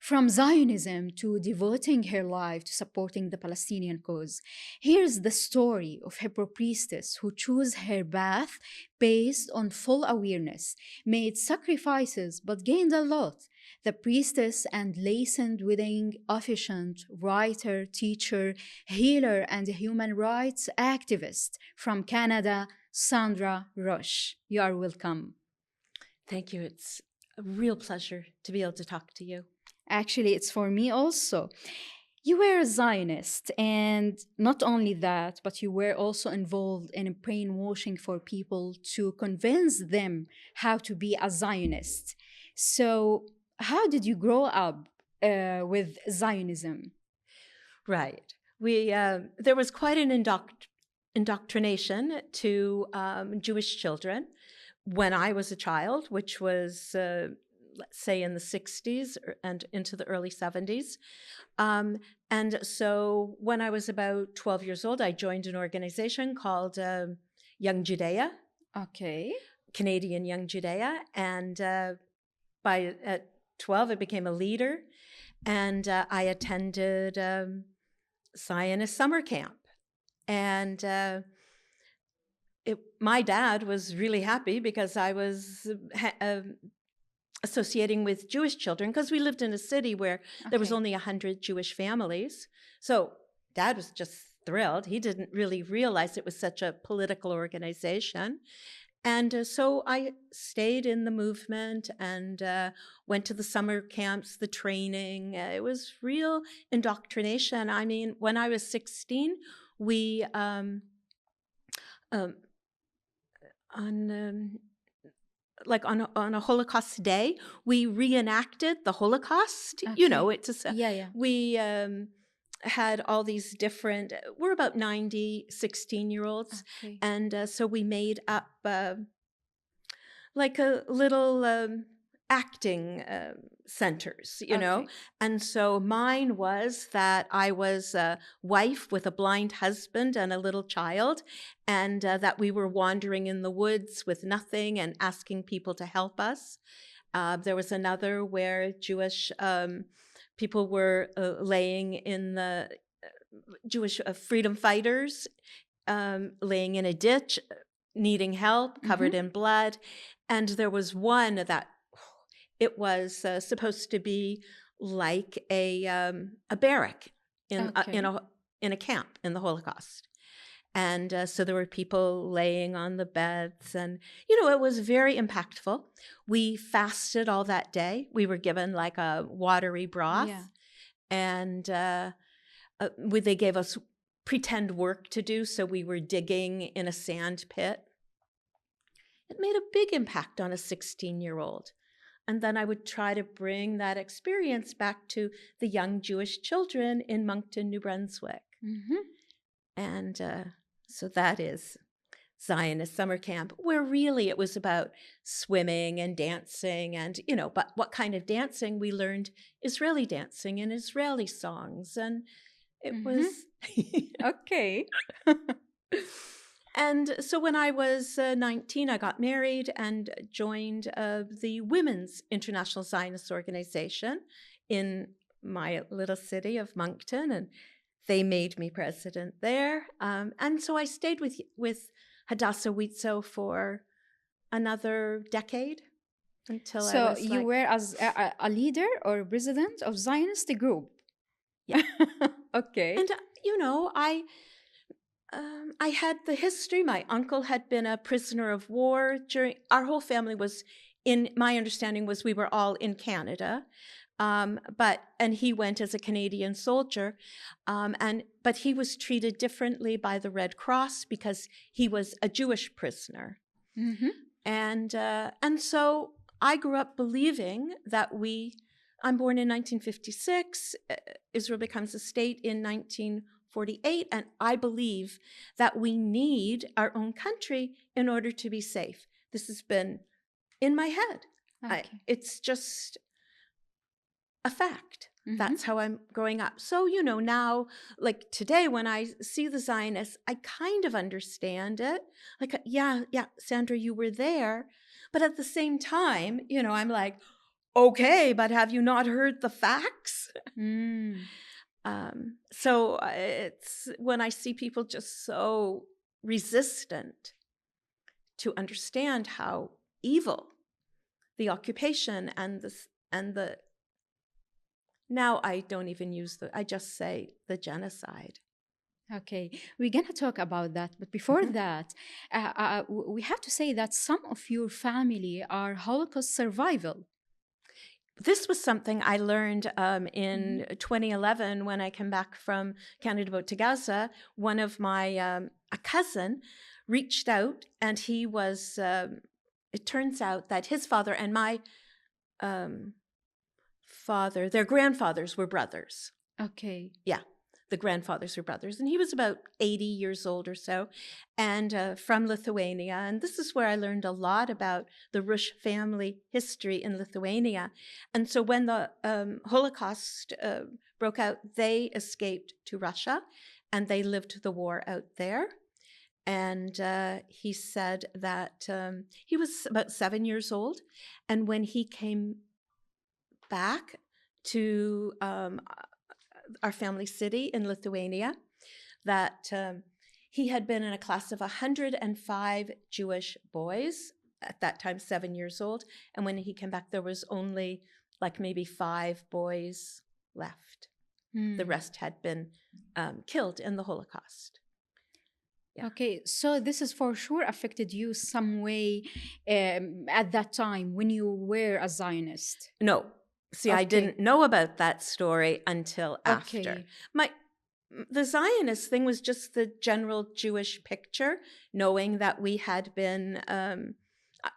From Zionism to devoting her life to supporting the Palestinian cause, here's the story of Hebrew priestess who chose her path based on full awareness, made sacrifices but gained a lot. The priestess and licensed wedding officiant, writer, teacher, healer, and human rights activist from Canada, Sandra Roche. You are welcome. Thank you. It's a real pleasure to be able to talk to you. Actually, it's for me also. You were a Zionist, and not only that, but you were also involved in brainwashing for people to convince them how to be a Zionist. So, how did you grow up with Zionism? Right. There was quite an indoctrination to Jewish children when I was a child, which was, let's say, in the 60s and into the early 70s. And so when I was about 12 years old, I joined an organization called Young Judea. Okay. Canadian Young Judea. And at 12, I became a leader. And I attended Zionist summer camp. And my dad was really happy because I was associating with Jewish children, because we lived in a city where there was only 100 Jewish families. So Dad was just thrilled. He didn't really realize it was such a political organization. And so I stayed in the movement and went to the summer camps, the training. It was real indoctrination. I mean, when I was 16, we on a Holocaust day, we reenacted the Holocaust. Okay. You know, it's a, Yeah. we had all these different, we're about 90 16-year-olds. Okay. And so we made up like a little acting centers, you know. And so mine was that I was a wife with a blind husband and a little child, and that we were wandering in the woods with nothing and asking people to help us. There was another where Jewish people were laying in the Jewish freedom fighters, laying in a ditch, needing help, covered in blood. And there was one that it was supposed to be like a barrack in a camp in the Holocaust. And so there were people laying on the beds, and, you know, it was very impactful. We fasted all that day. We were given like a watery broth, and they gave us pretend work to do. So we were digging in a sand pit. It made a big impact on a 16-year-old. And then I would try to bring that experience back to the young Jewish children in Moncton, New Brunswick. And so that is Zionist summer camp, where really it was about swimming and dancing and, you know, but what kind of dancing? We learned Israeli dancing and Israeli songs. And it was... Okay. And so when I was 19, I got married and joined the Women's International Zionist Organization in my little city of Moncton, and they made me president there. And so I stayed with Hadassah Witzo for another decade until I was you were as a leader or president of Zionist group? Yeah. Okay. And, you know, I had the history. My uncle had been a prisoner of war during, our whole family was in, my understanding was we were all in Canada. And he went as a Canadian soldier, but he was treated differently by the Red Cross because he was a Jewish prisoner. And so I grew up believing that I'm born in 1956, Israel becomes a state in 1948, and I believe that we need our own country in order to be safe. This has been in my head. It's just a fact. That's how I'm growing up. So, you know, now, like today, when I see the Zionists, I kind of understand it. Like, yeah, Sandra, you were there. But at the same time, you know, I'm like, okay, but have you not heard the facts? Mm. So it's when I see people just so resistant to understand how evil the occupation and the now I don't even use I just say the genocide. Okay, we're gonna talk about that, but before Mhm. that, we have to say that some of your family are Holocaust survival. This was something I learned Mhm. in 2011 when I came back from Canada Boat to Gaza. One of my a cousin reached out, and he was. It turns out that his father and my um, father, their grandfathers were brothers. Okay. Yeah, the grandfathers were brothers, and he was about 80 years old or so, and from Lithuania. And this is where I learned a lot about the Roche family history in Lithuania. And so when the Holocaust broke out, they escaped to Russia, and they lived the war out there. And he said that he was about 7 years old, and when he came back to our family city in Lithuania, that he had been in a class of 105 Jewish boys, at that time 7 years old. And when he came back, there was only like maybe 5 boys left. The Hmm. rest had been killed in the Holocaust. Yeah. Okay, so this is for sure affected you some way at that time when you were a Zionist. No. See, I Okay, didn't know about that story until after. okay. The Zionist thing was just the general Jewish picture, knowing that we had been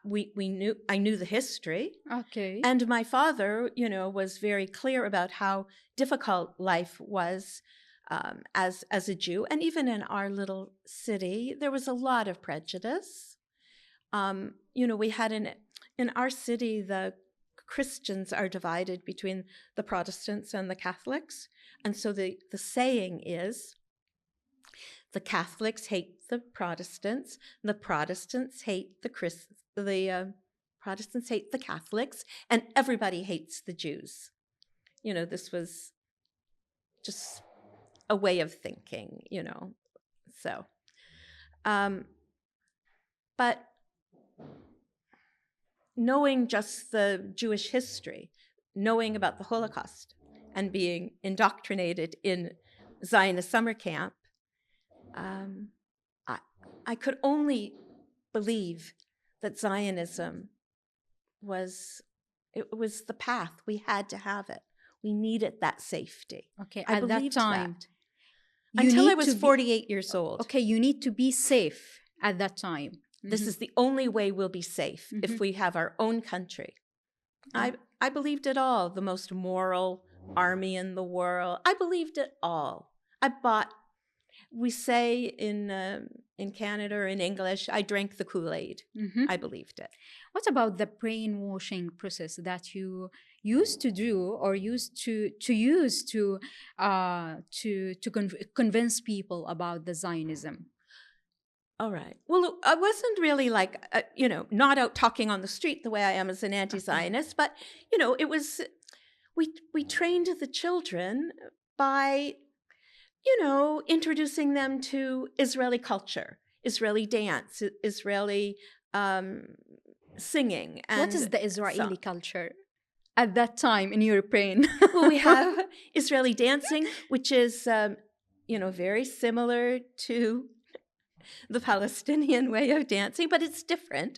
we knew I knew the history. Okay. And my father, was very clear about how difficult life was as a Jew, and even in our little city, there was a lot of prejudice. We had in our city, the Christians are divided between the Protestants and the Catholics, and so the saying is, the Catholics hate the Protestants, the Protestants hate the Protestants hate the Catholics, and everybody hates the Jews. This was just a way of thinking. So, but knowing just the Jewish history, knowing about the Holocaust, and being indoctrinated in Zionist summer camp, I could only believe that Zionism was the path. We had to have it. We needed that safety. Okay, I at that believed time, that you until I need was to be 48 years old. okay, you need to be safe at that time. This is the only way we'll be safe if we have our own country. I believed it all. The most moral army in the world. I believed it all. We say in Canada or in English, I drank the Kool-Aid. I believed it. What about the brainwashing process that you used to do or used to use to convince people about the Zionism? All right. Well, I wasn't really like, not out talking on the street the way I am as an Okay. anti-Zionist, but, it was, we trained the children by, introducing them to Israeli culture, Israeli dance, Israeli singing. And What is the Israeli song. culture at that time in your brain? Well, we have Israeli dancing, which is, very similar to the Palestinian way of dancing, but it's different.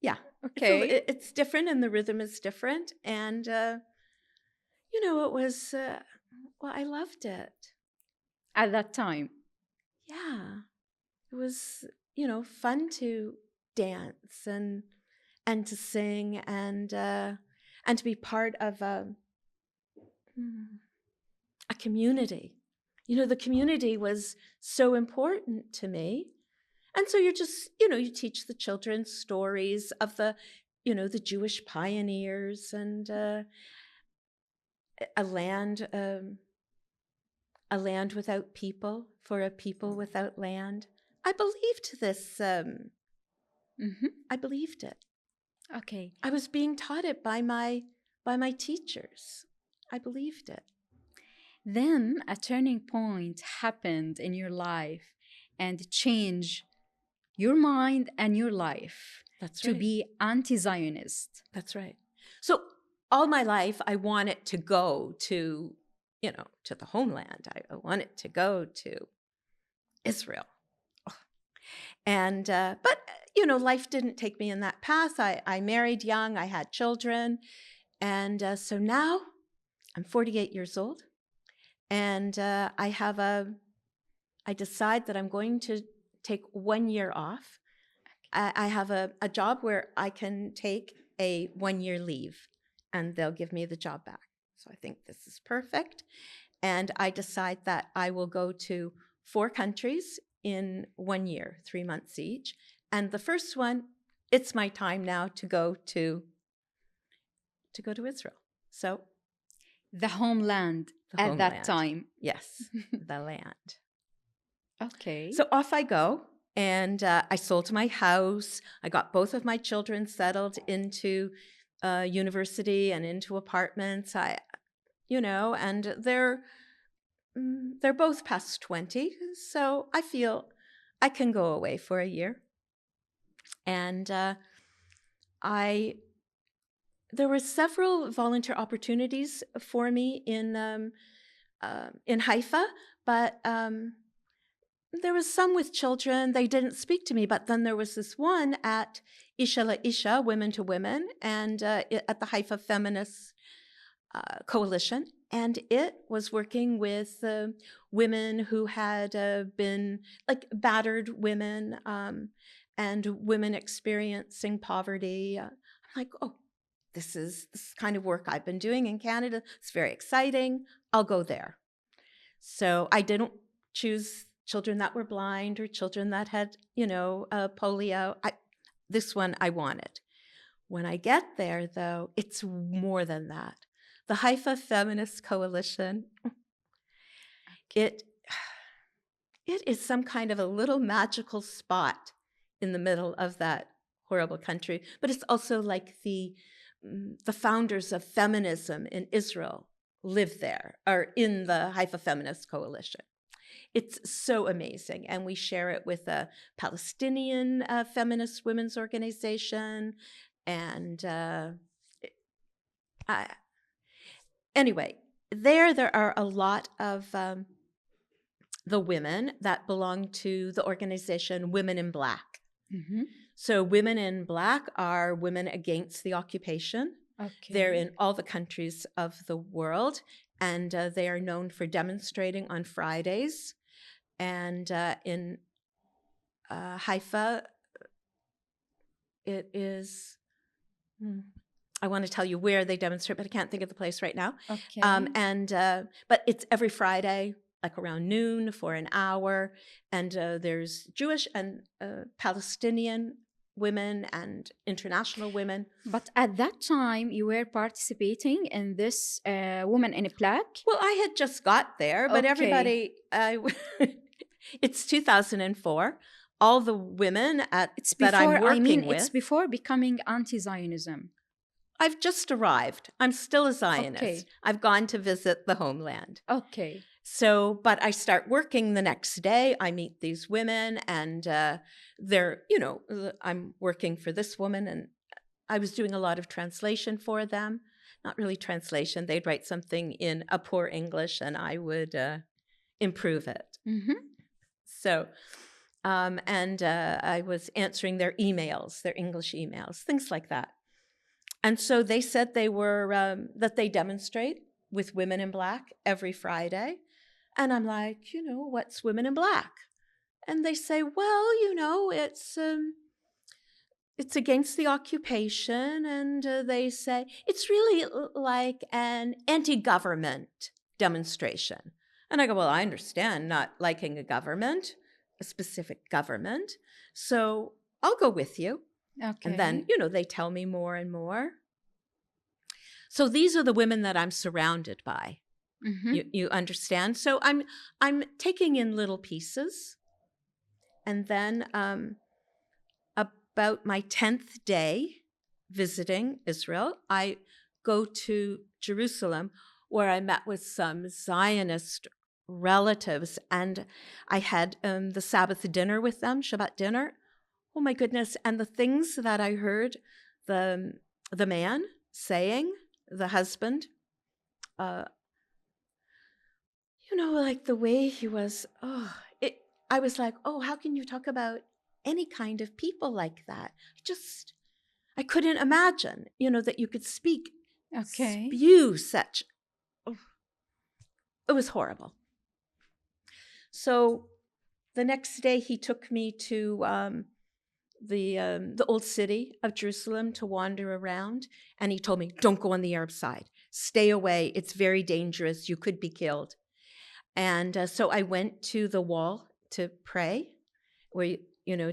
Yeah, Okay. it's different, and the rhythm is different, and it was I loved it. At that time. Yeah, it was fun to dance and to sing and to be part of a community. The community was so important to me. And so you're just, you teach the children stories of the Jewish pioneers and a land without people for a people without land. I believed this. I believed it. Okay. I was being taught it by my teachers. I believed it. Then a turning point happened in your life and changed your mind and your life That's to right. be anti-Zionist. That's right. So all my life, I wanted to go to, to the homeland. I wanted to go to Israel. And, but, life didn't take me in that path. I married young, I had children. And so now I'm 48 years old. And I decide that I'm going to take 1 year off. I have a job where I can take a 1 year leave and they'll give me the job back. So I think this is perfect. And I decide that I will go to 4 countries in 1 year, 3 months each. And the first one, it's my time now to go to Israel. So The homeland the at that homeland. time. Yes, the land. Okay. So off I go. And I sold my house. I got both of my children settled into university and into apartments. And they're both past 20, so I feel I can go away for a year. And there were several volunteer opportunities for me in Haifa, but there was some with children. They didn't speak to me, but then there was this one at Isha La Isha, Women to Women, and at the Haifa Feminist Coalition. And it was working with women who had been like battered women and women experiencing poverty. I'm like, oh, this is kind of work I've been doing in Canada. It's very exciting. I'll go there. So I didn't choose children that were blind or children that had, polio. This one I wanted. When I get there, though, it's more than that. The Haifa Feminist Coalition, it is some kind of a little magical spot in the middle of that horrible country. But it's also like the founders of feminism in Israel live there, or in the Haifa Feminist Coalition. It's so amazing. And we share it with a Palestinian feminist women's organization. And anyway, there are a lot of the women that belong to the organization Women in Black. Mm-hmm. So Women in Black are women against the occupation. Okay. They're in all the countries of the world, and they are known for demonstrating on Fridays. And in Haifa, it is... I want to tell you where they demonstrate, but I can't think of the place right now. Okay. But it's every Friday, like around noon for an hour. And there's Jewish and Palestinian women and international women. But at that time, you were participating in this Woman in Black? Well, I had just got there, but Okay. everybody, it's 2004. All the women that I'm working with. It's before becoming anti-Zionism. I've just arrived. I'm still a Zionist. Okay. I've gone to visit the homeland. Okay. So, but I start working the next day. I meet these women, and they're, I'm working for this woman, and I was doing a lot of translation for them. Not really translation. They'd write something in a poor English, and I would improve it. Mm-hmm. So, I was answering their emails, their English emails, things like that. And so they said they were, that they demonstrate with Women in Black every Friday. And I'm like, what's Women in Black? And they say, well, it's against the occupation. And they say, it's really like an anti-government demonstration. And I go, well, I understand not liking a government, a specific government. So I'll go with you. Okay. And then, they tell me more and more. So these are the women that I'm surrounded by. Mm-hmm. You understand? So I'm taking in little pieces. And then about my 10th day, visiting Israel, I go to Jerusalem, where I met with some Zionist relatives, and I had the Sabbath dinner with them, Shabbat dinner. Oh my goodness! And the things that I heard the man saying, the husband, like the way he was. I was like, oh, how can you talk about any kind of people like that? I couldn't imagine, that you could spew such. Oh, it was horrible. So the next day he took me to the old city of Jerusalem to wander around, and he told me, don't go on the Arab side. Stay away. It's very dangerous. You could be killed. And so I went to the wall to pray, where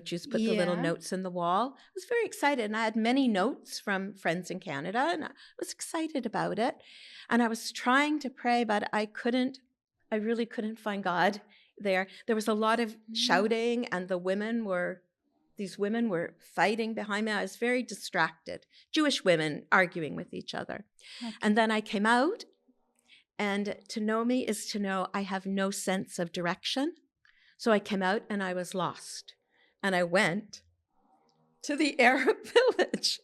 Jews put the little notes in the wall. I was very excited, and I had many notes from friends in Canada, and I was excited about it. And I was trying to pray, but I really couldn't find God there. There was a lot of shouting, and these women were fighting behind me. I was very distracted. Jewish women arguing with each other. Okay. And then I came out, and to know me is to know I have no sense of direction. So I came out and I was lost. And I went to the Arab village.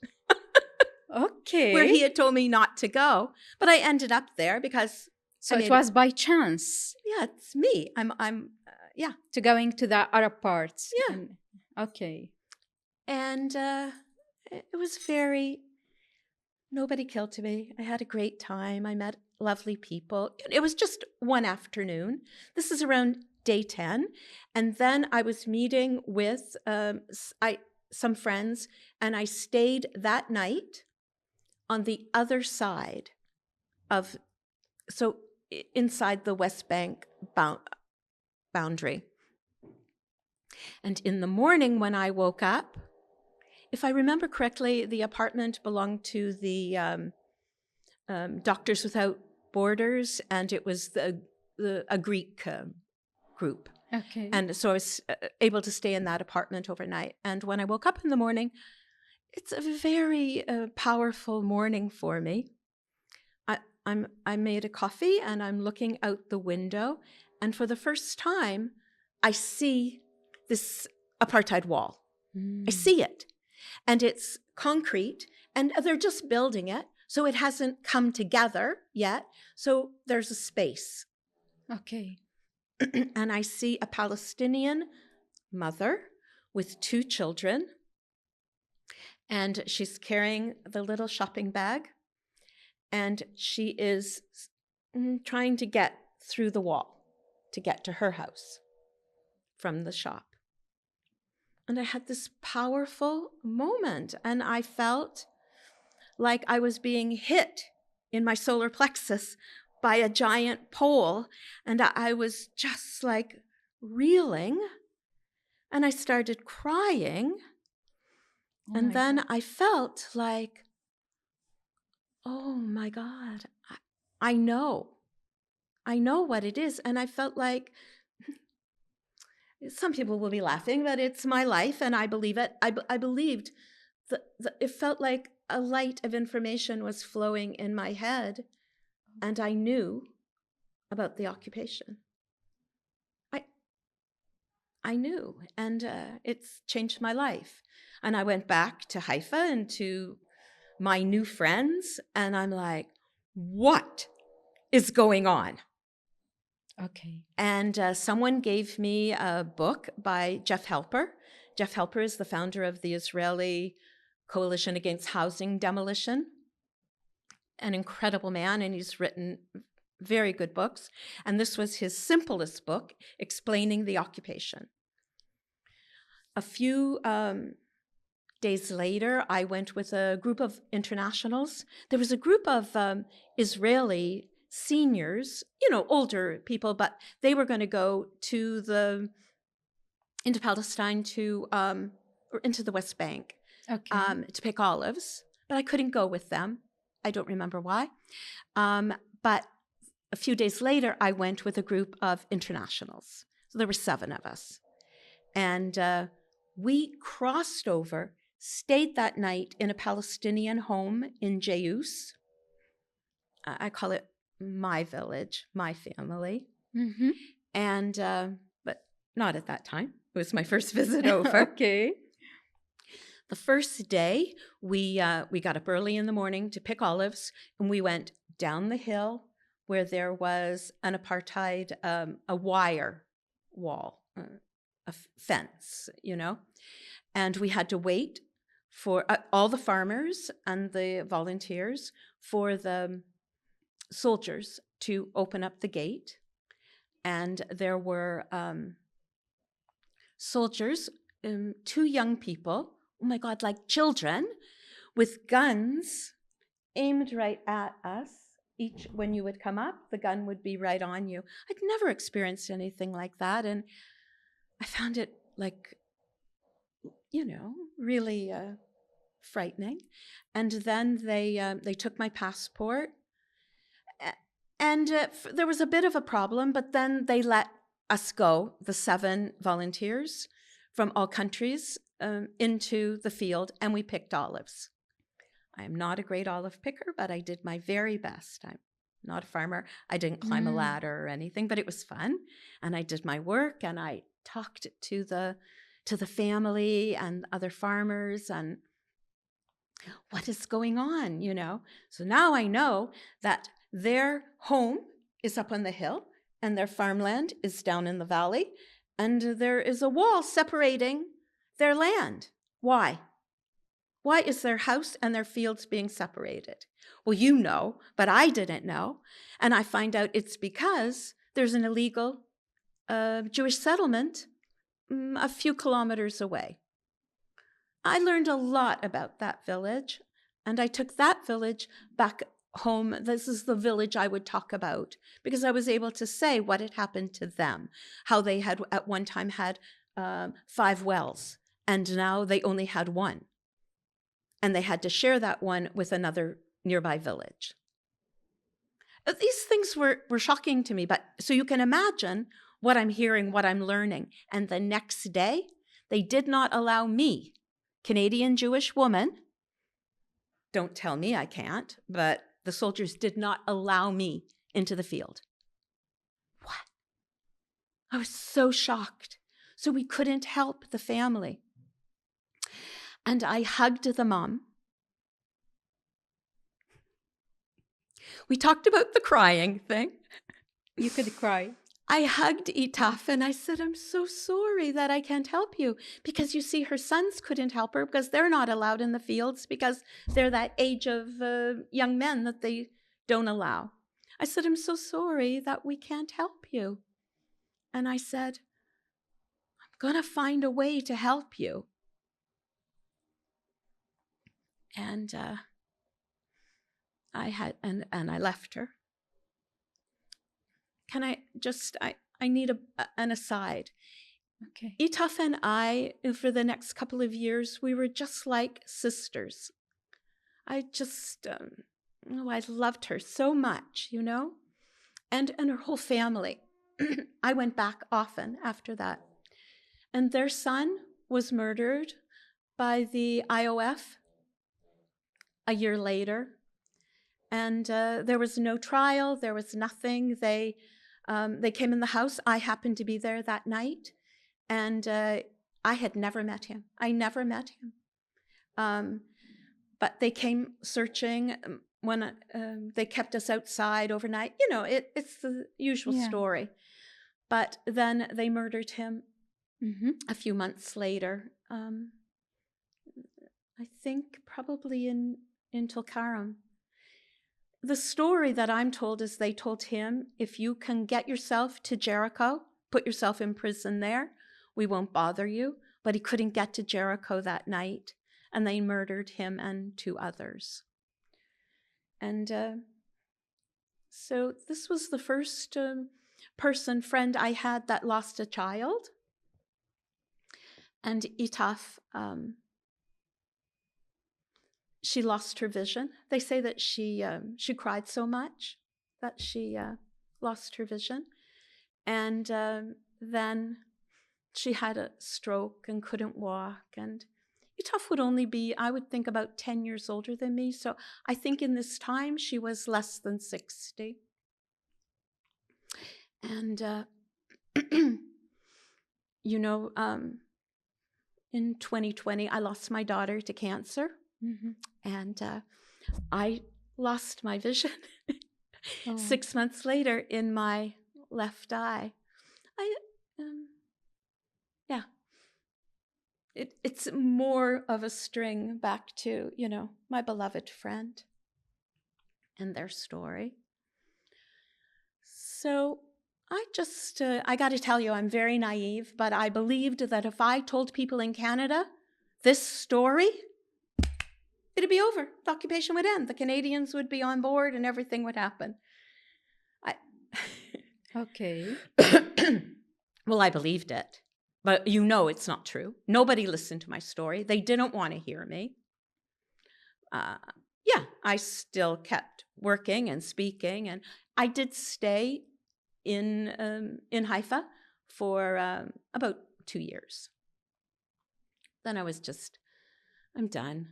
Okay. Where he had told me not to go. But I ended up there because... So it was by chance? Yeah, it's me. To going to the Arab parts. Yeah. Okay. And it was nobody killed me. I had a great time. I met lovely people. It was just one afternoon. This is around day 10. And then I was meeting with some friends, and I stayed that night on the other side inside the West Bank boundary. And in the morning when I woke up, if I remember correctly, the apartment belonged to the Doctors Without Borders, and it was a Greek group. Okay. And so I was able to stay in that apartment overnight. And when I woke up in the morning, it's a very powerful morning for me. I made a coffee, and I'm looking out the window, and for the first time, I see this apartheid wall. I see it, and it's concrete, and they're just building it, so it hasn't come together yet. So there's a space. Okay. And I see a Palestinian mother with 2 children, and she's carrying the little shopping bag, and she is trying to get through the wall to get to her house from the shop. And I had this powerful moment, and I felt like I was being hit in my solar plexus by a giant pole, and I was just like reeling, and I started crying. And then I felt like, oh my God, I know what it is. And I felt like, some people will be laughing, but it's my life, and I believe it. I believed that it felt like a light of information was flowing in my head, and I knew about the occupation. I knew, and it's changed my life. And I went back to Haifa and to my new friends, and I'm like, what is going on? Okay. And someone gave me a book by Jeff Helper. Jeff Helper is the founder of the Israeli Coalition Against Housing Demolition. An incredible man, and he's written very good books. And this was his simplest book, explaining the occupation. A few days later, I went with a group of internationals. There was a group of Israeli seniors, older people, but they were going to go into Palestine or into the West Bank to pick olives, but I couldn't go with them. I don't remember why. But a few days later, I went with a group of internationals. So there were 7 of us. And we crossed over stayed that night in a Palestinian home in Jayus. I call it my village, my family. Mm-hmm. And, but not at that time. It was my first visit over. Okay. The first day, we got up early in the morning to pick olives, and we went down the hill where there was an apartheid, a wire wall, a fence, and we had to wait for all the farmers and the volunteers for the soldiers to open up the gate. And there were soldiers, two young people, oh my God, like children, with guns aimed right at us. Each, when you would come up, the gun would be right on you. I'd never experienced anything like that. And I found it like, really frightening. And then they took my passport. And there was a bit of a problem, but then they let us go, the 7 volunteers from all countries, into the field, and we picked olives. I am not a great olive picker, but I did my very best. I'm not a farmer. I didn't climb a ladder or anything, but it was fun. And I did my work, and I talked to the family and other farmers and what is going on, So now I know that their home is up on the hill and their farmland is down in the valley, and there is a wall separating their land. Why? Why is their house and their fields being separated? Well, you know, but I didn't know. And I find out it's because there's an illegal Jewish settlement a few kilometers away. I learned a lot about that village, and I took that village back home. This is the village I would talk about, because I was able to say what had happened to them, how they had at one time had 5 wells, and now they only had 1. And they had to share that one with another nearby village. These things were shocking to me, but so you can imagine what I'm hearing, what I'm learning. And the next day, they did not allow me, Canadian Jewish woman, don't tell me I can't, but the soldiers did not allow me into the field. What? I was so shocked. So we couldn't help the family. And I hugged the mom. We talked about the crying thing. You could cry. I hugged Itaf and I said, I'm so sorry that I can't help you. Because you see, her sons couldn't help her because they're not allowed in the fields because they're that age of young men that they don't allow. I said, I'm so sorry that we can't help you. And I said, I'm going to find a way to help you. And I left her. Can I just, I need an aside. Okay. Itaf and I, for the next couple of years, we were just like sisters. I just, I loved her so much, and her whole family. I went back often after that. And their son was murdered by the IOF a year later. And there was no trial. There was nothing. They came in the house. I happened to be there that night. And I had never met him. I never met him. But they came searching when they kept us outside overnight. It's the usual story. But then they murdered him a few months later. I think probably in Tulkarem. The story that I'm told is they told him, if you can get yourself to Jericho, put yourself in prison there, we won't bother you. But he couldn't get to Jericho that night, and they murdered him and 2 others. And so this was the first friend I had that lost a child. And Itaf, she lost her vision. They say that she cried so much that she lost her vision. And then she had a stroke and couldn't walk. And Yutov would only be, I would think, about 10 years older than me. So I think in this time she was less than 60. And, you know, in 2020, I lost my daughter to cancer. And I lost my vision 6 months later in my left eye. It's more of a string back to, you know, my beloved friend and their story. So I got to tell you, I'm very naive, but I believed that if I told people in Canada this story, it'd be over. The occupation would end. The Canadians would be on board and everything would happen. Okay. Well, I believed it, but you know it's not true. Nobody listened to my story. They didn't want to hear me. I still kept working and speaking, and I did stay in Haifa for about 2 years. Then I was I'm done.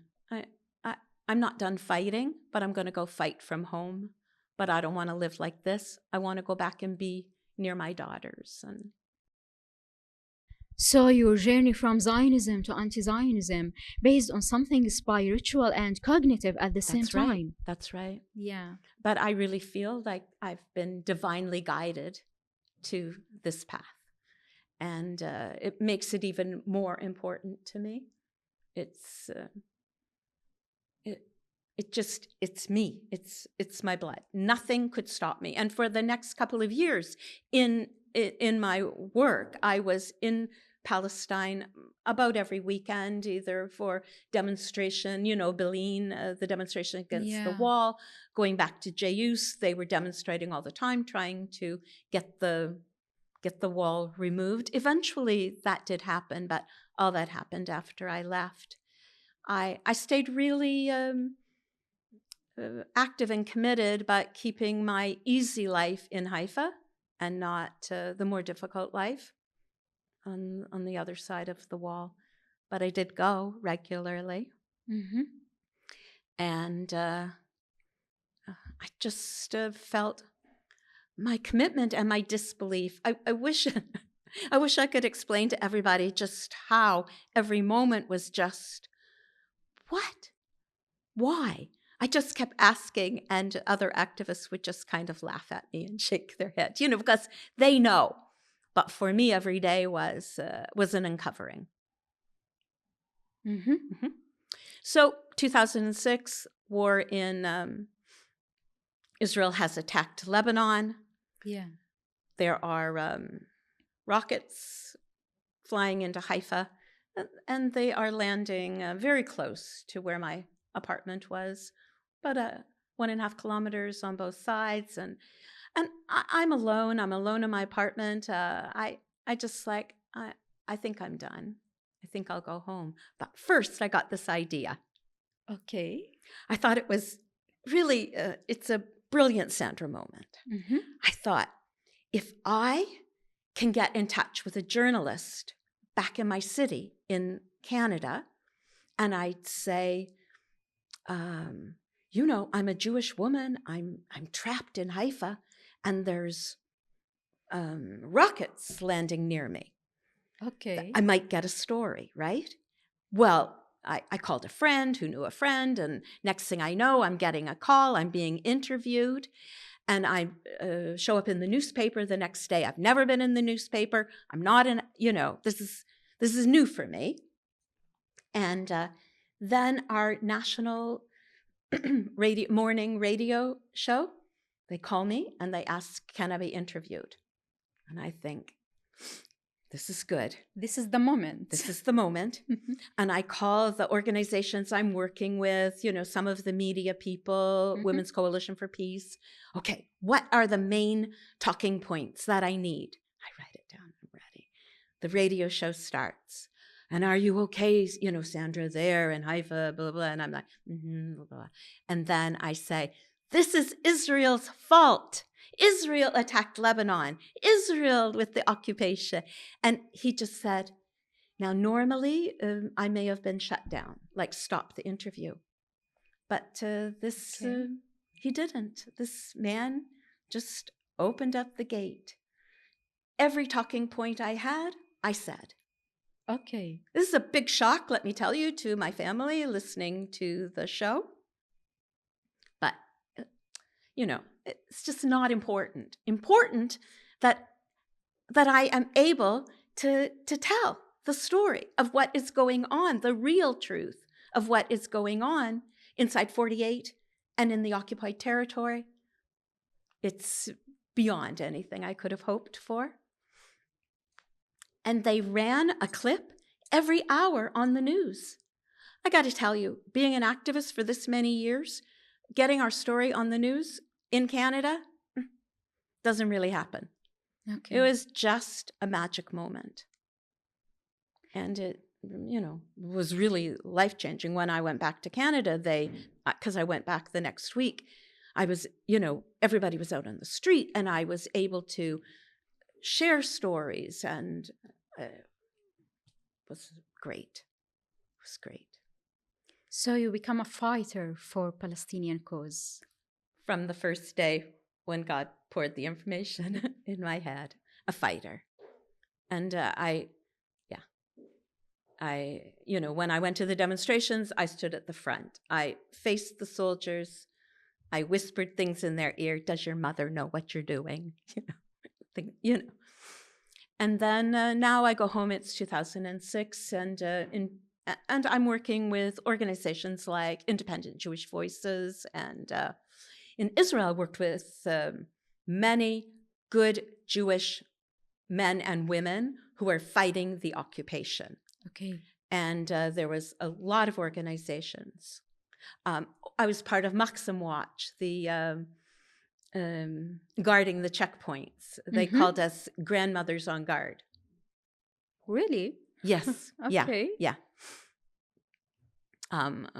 I'm not done fighting, but I'm going to go fight from home. But I don't want to live like this. I want to go back and be near my daughters. And so your journey from Zionism to anti-Zionism based on something spiritual and cognitive at the same time. That's right. Yeah. But I really feel like I've been divinely guided to this path. And it makes it even more important to me. It's me. It's my blood. Nothing could stop me. And for the next couple of years in my work, I was in Palestine about every weekend, either for demonstration, you know, Berlin, the demonstration against the wall, going back to Jayus. They were demonstrating all the time, trying to get the wall removed. Eventually that did happen, but all that happened after I left. I stayed really active and committed, but keeping my easy life in Haifa and not the more difficult life on the other side of the wall. But I did go regularly. And I just felt my commitment and my disbelief. I wish I could explain to everybody just how every moment was just, what? Why? I just kept asking, and other activists would just kind of laugh at me and shake their head, you know, because they know. But for me, every day was an uncovering. So 2006, war in Israel has attacked Lebanon. Yeah. There are rockets flying into Haifa, and they are landing very close to where my apartment was, but 1.5 kilometers on both sides. And I'm alone. I'm alone in my apartment. I think I'm done. I think I'll go home. But first, I got this idea. Okay. I thought it was really, it's a brilliant Sandra moment. I thought, if I can get in touch with a journalist back in my city in Canada, and I'd say, you know, I'm a Jewish woman. I'm trapped in Haifa, and there's rockets landing near me. Okay. I might get a story, right? Well, I called a friend who knew a friend, and next thing I know, I'm getting a call. I'm being interviewed, and I show up in the newspaper the next day. I've never been in the newspaper. I'm not in, you know, this is new for me. And then our national morning radio show, they call me and they ask, can I be interviewed? And I think, this is good. This is the moment. This is the moment. And I call the organizations I'm working with, you know, some of the media people, Women's Coalition for Peace. Okay, what are the main talking points that I need? I write it down. I'm ready. The radio show starts. And are you okay, you know, Sandra, there in Haifa, blah, blah, and I'm like, blah, blah. And then I say, this is Israel's fault. Israel attacked Lebanon. Israel with the occupation. And he just said, Now, normally, I may have been shut down, like stop the interview. But he didn't. This man just opened up the gate. Every talking point I had, I said. Okay. This is a big shock, let me tell you, to my family listening to the show. But, it's just not important. Important that I am able to tell the story of what is going on, the real truth of what is going on inside 48 and in the occupied territory. It's beyond anything I could have hoped for. And they ran a clip every hour on the news. I got to tell you, being an activist for this many years, getting our story on the news in Canada doesn't really happen. Okay. It was just a magic moment. And it, was really life-changing. When I went back to Canada, because I went back the next week, I was, everybody was out on the street, and I was able to share stories, and it was great. It was great. So you become a fighter for Palestinian cause. From the first day when God poured the information in my head, a fighter. And when I went to the demonstrations, I stood at the front. I faced the soldiers. I whispered things in their ear. Does your mother know what you're doing? And then now I go home. It's 2006, and I'm working with organizations like Independent Jewish Voices, and in Israel, I worked with many good Jewish men and women who are fighting the occupation. Okay. And there was a lot of organizations. I was part of Maxim Watch, the guarding the checkpoints. They called us grandmothers on guard. Really? Yes. Okay. Yeah.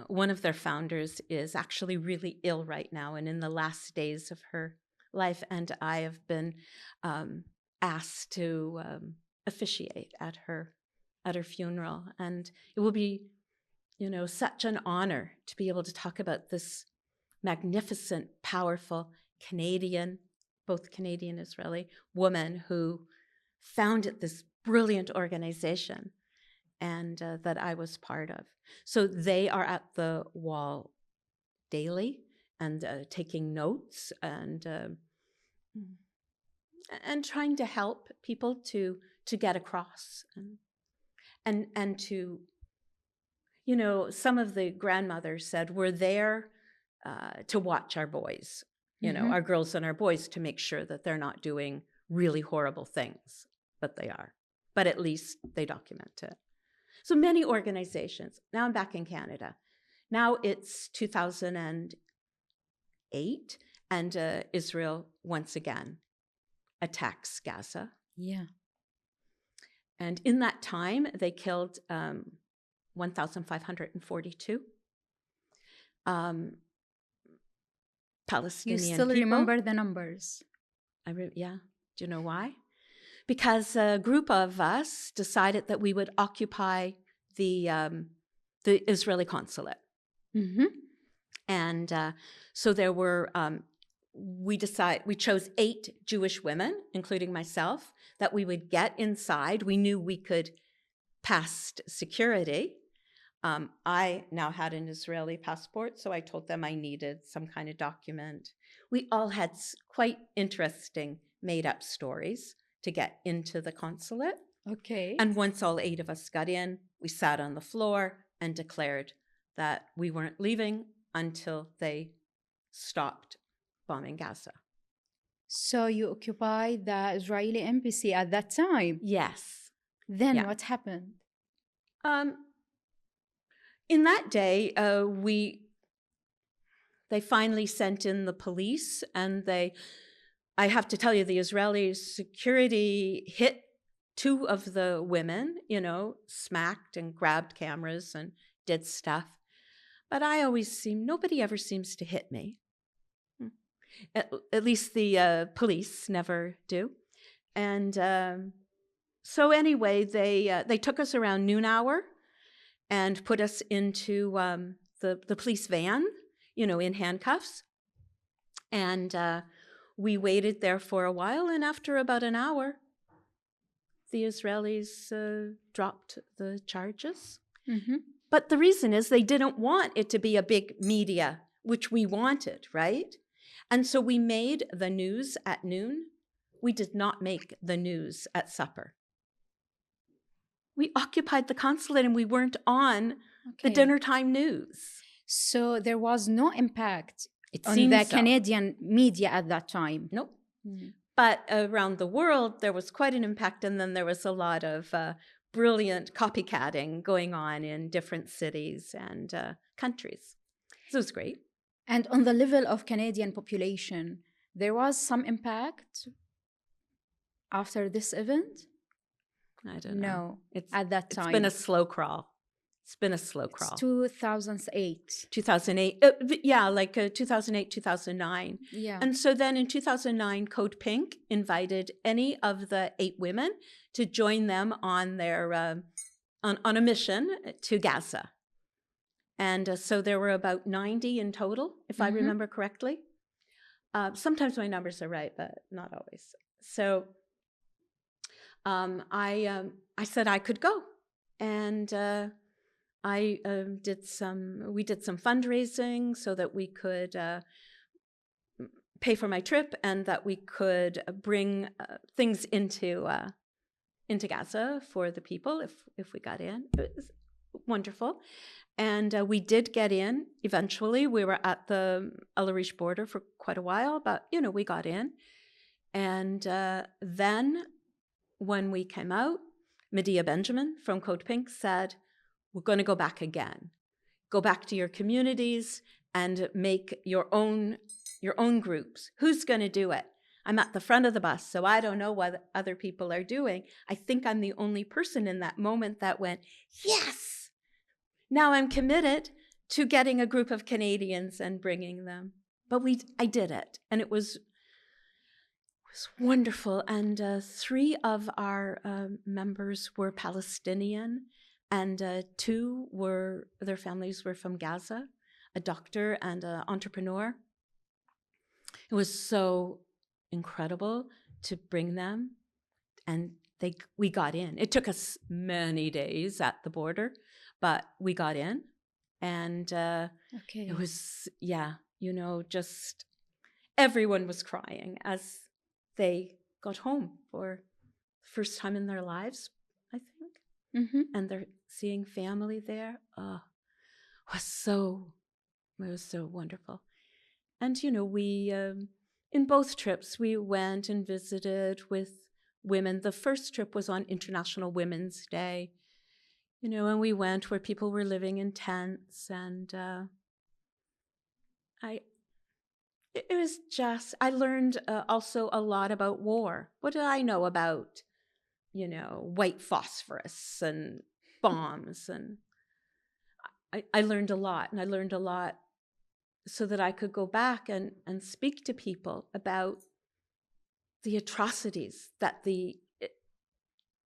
One of their founders is actually really ill right now and in the last days of her life, and I have been asked to officiate at her funeral, and it will be, such an honor to be able to talk about this magnificent, powerful Canadian, both Canadian and Israeli woman who founded this brilliant organization, and that I was part of. So they are at the wall daily and taking notes and trying to help people to get across and to, some of the grandmothers said, we're there to watch our boys, our girls and our boys, to make sure that they're not doing really horrible things, but they are. But at least they document it. So many organizations. Now I'm back in Canada. Now it's 2008, and Israel once again attacks Gaza. Yeah. And in that time, they killed 1,542 Palestinian people. You still remember the numbers? Yeah. Do you know why? Because a group of us decided that we would occupy the Israeli consulate. And so there were, we chose 8 Jewish women, including myself, that we would get inside. We knew we could pass security. I now had an Israeli passport, so I told them I needed some kind of document. We all had quite interesting made-up stories to get into the consulate. Okay. And once all 8 of us got in, we sat on the floor and declared that we weren't leaving until they stopped bombing Gaza. So you occupied the Israeli embassy at that time? Yes. Then what happened? In that day, they finally sent in the police, and I have to tell you, the Israeli security hit 2 of the women, smacked and grabbed cameras and did stuff. But nobody ever seems to hit me. At least the police never do. And So anyway, they took us around noon hour and put us into the police van, in handcuffs. And we waited there for a while, and after about an hour, the Israelis dropped the charges. Mm-hmm. But the reason is they didn't want it to be a big media, which we wanted, right? And so we made the news at noon. We did not make the news at supper. We occupied the consulate and we weren't on the dinner time news. So there was no impact on seems the so. Canadian media at that time. Nope. But around the world, there was quite an impact, and then there was a lot of brilliant copycatting going on in different cities and countries. So it was great. And on the level of Canadian population, there was some impact after this event? I don't know. No, at that time. It's been a slow crawl. It's been a slow crawl. It's 2008. 2008. Yeah, like 2008, 2009. Yeah. And so then in 2009, Code Pink invited any of the 8 women to join them on their on a mission to Gaza. And so there were about 90 in total, if I remember correctly. Sometimes my numbers are right, but not always. So I said I could go. And we did some fundraising so that we could pay for my trip and that we could bring things into Gaza for the people if we got in. It was wonderful. And we did get in eventually. We were at the El Arish border for quite a while, but, we got in. And then when we came out, Medea Benjamin from Code Pink said, we're going to go back again. Go back to your communities and make your own groups. Who's going to do it? I'm at the front of the bus, so I don't know what other people are doing. I think I'm the only person in that moment that went, yes! Now I'm committed to getting a group of Canadians and bringing them. But I did it, and it was wonderful. And 3 of our members were Palestinian, and 2 their families were from Gaza, a doctor and an entrepreneur. It was so incredible to bring them, and we got in. It took us many days at the border, but we got in, and it was, just everyone was crying as they got home for the first time in their lives, I think. And they're seeing family there. It was so wonderful. And, we, in both trips, we went and visited with women. The first trip was on International Women's Day, and we went where people were living in tents, and it was just, I learned also a lot about war. What did I know about, white phosphorus and bombs? And I learned a lot, and I learned a lot so that I could go back and speak to people about the atrocities that the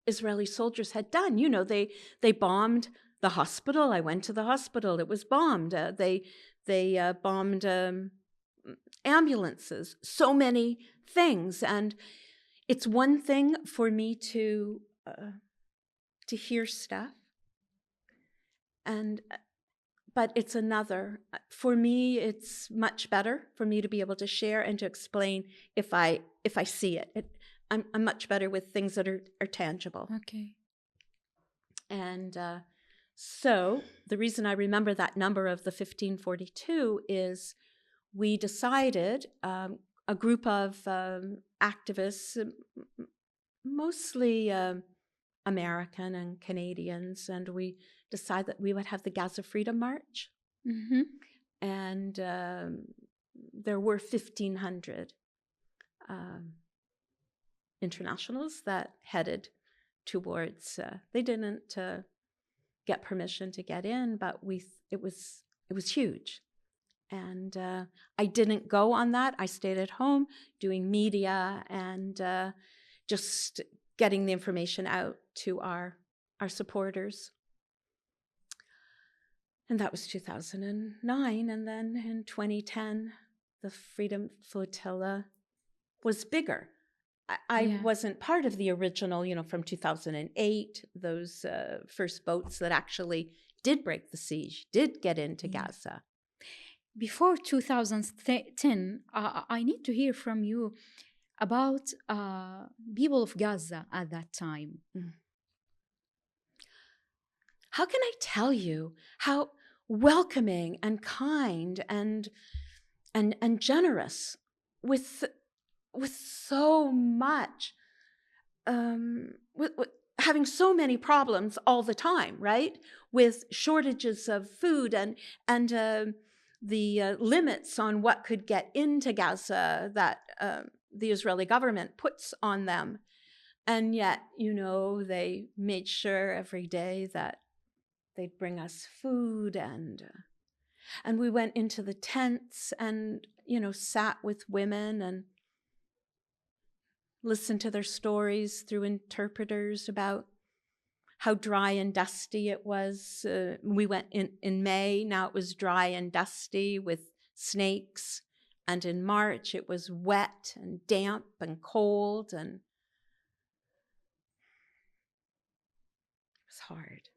Israeli soldiers had done. They bombed the hospital. I went to the hospital. It was bombed. They bombed ambulances, so many things. And it's one thing for me to hear stuff, but it's another. For me, it's much better for me to be able to share and to explain if I see it. I'm much better with things that are tangible. Okay. And so the reason I remember that number of the 1542 is we decided, a group of activists, mostly American and Canadians, and we decided that we would have the Gaza Freedom March. And there were 1,500 internationals that headed towards. They didn't get permission to get in, but it was huge. And I didn't go on that. I stayed at home doing media and just getting the information out to our supporters. And that was 2009. And then in 2010, the Freedom Flotilla was bigger. I wasn't part of the original, from 2008, those first boats that actually did break the siege, did get into Gaza. Before 2010, I need to hear from you about people of Gaza at that time. How can I tell you how welcoming and kind and generous with so much, with having so many problems all the time, right? With shortages of food and the limits on what could get into Gaza that the Israeli government puts on them. And yet, they made sure every day that they'd bring us food, and we went into the tents and, sat with women and listened to their stories through interpreters about how dry and dusty it was. We went in May. Now it was dry and dusty with snakes. And in March, it was wet and damp and cold, and it was hard.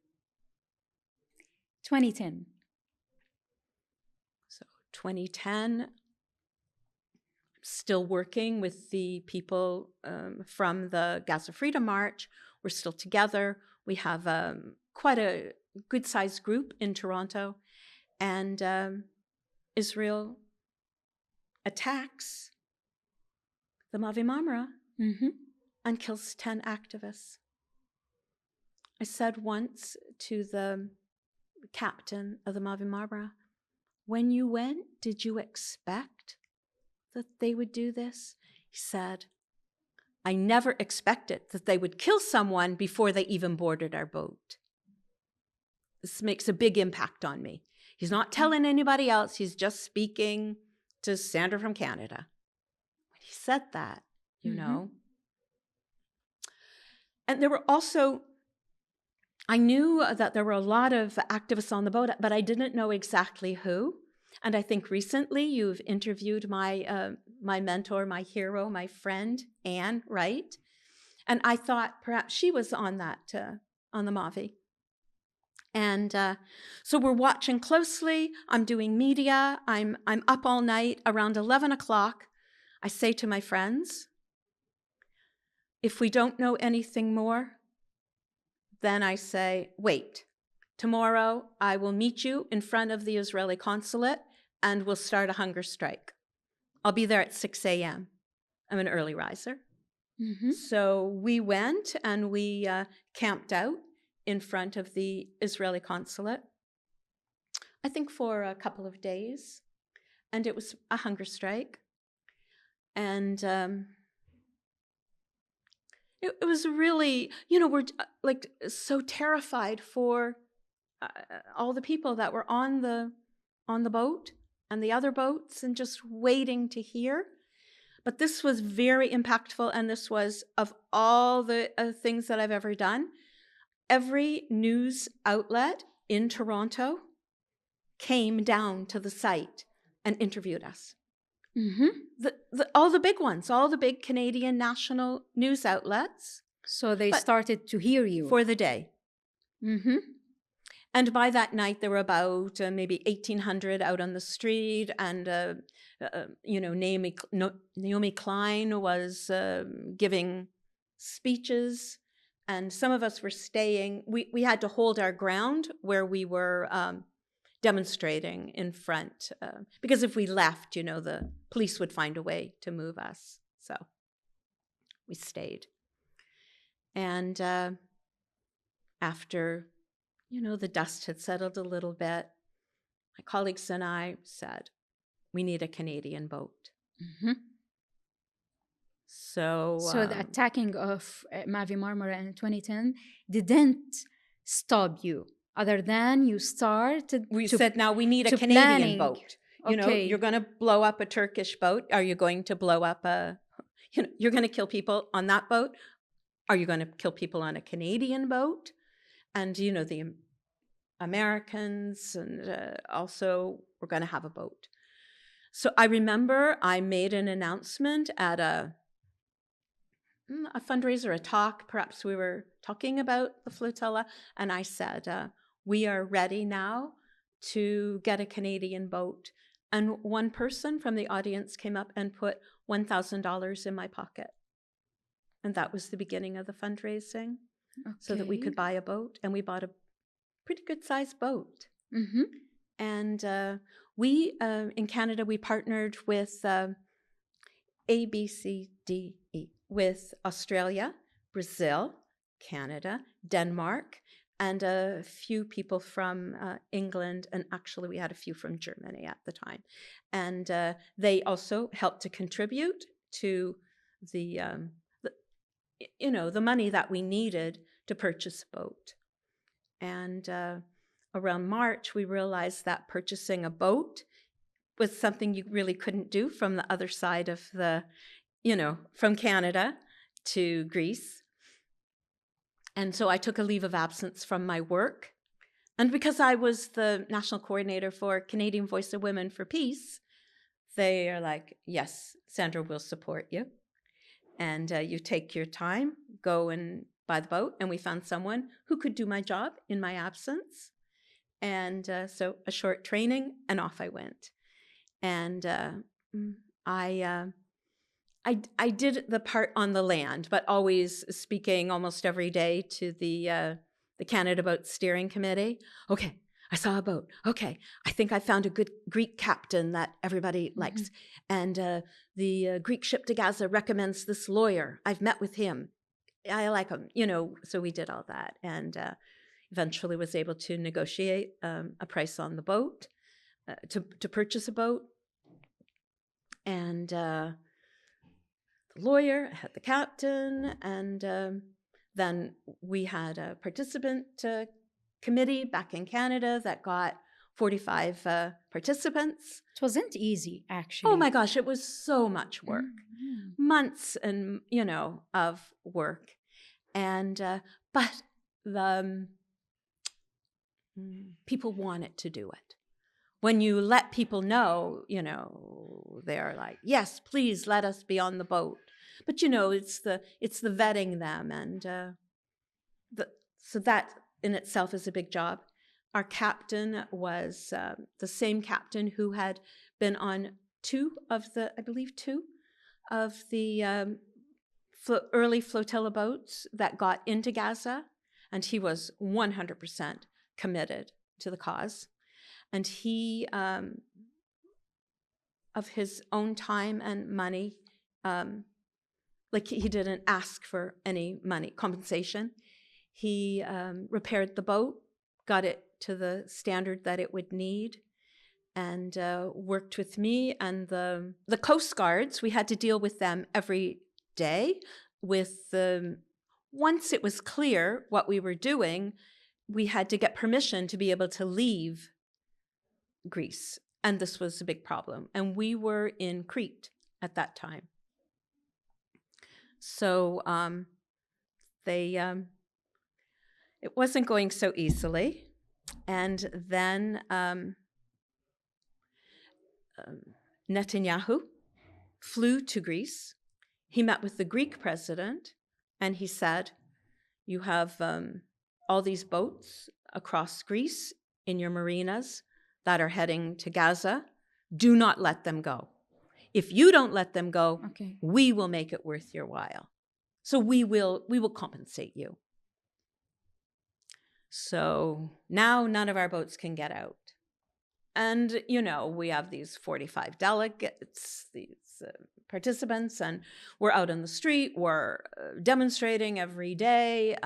2010. So 2010, still working with the people from the Gaza Freedom March. We're still together. We have quite a good-sized group in Toronto. And Israel attacks the Mavi Marmara and kills 10 activists. I said once to the captain of the Mavi Marmara, when you went, did you expect that they would do this? He said, I never expected that they would kill someone before they even boarded our boat. This makes a big impact on me. He's not telling anybody else. He's just speaking to Sandra from Canada. When he said that, you know. And there were also, I knew that there were a lot of activists on the boat, but I didn't know exactly who. And I think recently you've interviewed my my mentor, my hero, my friend, Anne Wright. And I thought perhaps she was on that, on the Mavi. And so we're watching closely. I'm doing media. I'm up all night. Around 11 o'clock, I say to my friends, if we don't know anything more, then I say, wait, tomorrow I will meet you in front of the Israeli consulate and we'll start a hunger strike. I'll be there at 6 a.m. I'm an early riser. So we went and we camped out in front of the Israeli consulate, I think for a couple of days. And it was a hunger strike. And it was really, we're like so terrified for all the people that were on the boat and the other boats and just waiting to hear. But this was very impactful, and this was, of all the things that I've ever done, every news outlet in Toronto came down to the site and interviewed us. All the big ones, all the big Canadian national news outlets. So they started to hear you. For the day. And by that night, there were about maybe 1,800 out on the street. And, Naomi Klein was giving speeches. And some of us were staying. We had to hold our ground where we were demonstrating in front. Because if we left, the police would find a way to move us. So we stayed. And after, the dust had settled a little bit, my colleagues and I said, we need a Canadian boat. So the attacking of Mavi Marmara in 2010 didn't stop you, other than you started. We said, now we need a Canadian boat. You're going to blow up a Turkish boat. Are you going to blow up you're going to kill people on that boat? are you going to kill people on a Canadian boat? And, you know, the Americans and also were going to have a boat. So I remember I made an announcement at a fundraiser, a talk, perhaps we were talking about the flotilla, and I said, we are ready now to get a Canadian boat. And one person from the audience came up and put $1,000 in my pocket. And that was the beginning of the fundraising, so that we could buy a boat. And we bought a pretty good sized boat. Mm-hmm. And we, in Canada, we partnered with ABCDE, with Australia, Brazil, Canada, Denmark, and a few people from England, and actually we had a few from Germany at the time. And they also helped to contribute to the money that we needed to purchase a boat. And around March, we realized that purchasing a boat was something you really couldn't do from the other side of the, from Canada to Greece. And so I took a leave of absence from my work. And because I was the national coordinator for Canadian Voice of Women for Peace, they are like, yes, Sandra will support you. And you take your time, go and buy the boat. And we found someone who could do my job in my absence. And so a short training, and off I went. And I did the part on the land, but always speaking almost every day to the Canada Boat Steering Committee. Okay, I saw a boat. Okay, I think I found a good Greek captain that everybody likes. And the Greek ship to Gaza recommends this lawyer. I've met with him. I like him, so we did all that. And eventually was able to negotiate a price on the boat, to purchase a boat. And the lawyer, I had the captain, and then we had a participant committee back in Canada that got 45 participants. It wasn't easy, actually. Oh my gosh, it was so much work. Months and, of work. And, but the people wanted to do it. When you let people know, they're like, yes, please let us be on the boat. But, it's the vetting them. And so that in itself is a big job. Our captain was the same captain who had been on two of the early flotilla boats that got into Gaza. And he was 100% committed to the cause. And he, of his own time and money, he didn't ask for any money, compensation. He repaired the boat, got it to the standard that it would need, and worked with me and the Coast Guards. We had to deal with them every day. Once it was clear what we were doing, we had to get permission to be able to leave Greece. And this was a big problem. And we were in Crete at that time. So it wasn't going so easily. And then Netanyahu flew to Greece. He met with the Greek president, and he said, you have all these boats across Greece in your marinas that are heading to Gaza. Do not let them go. If you don't let them go, we will make it worth your while. So we will compensate you. So now none of our boats can get out. And, we have these 45 delegates, these participants, and we're out on the street. We're demonstrating every day.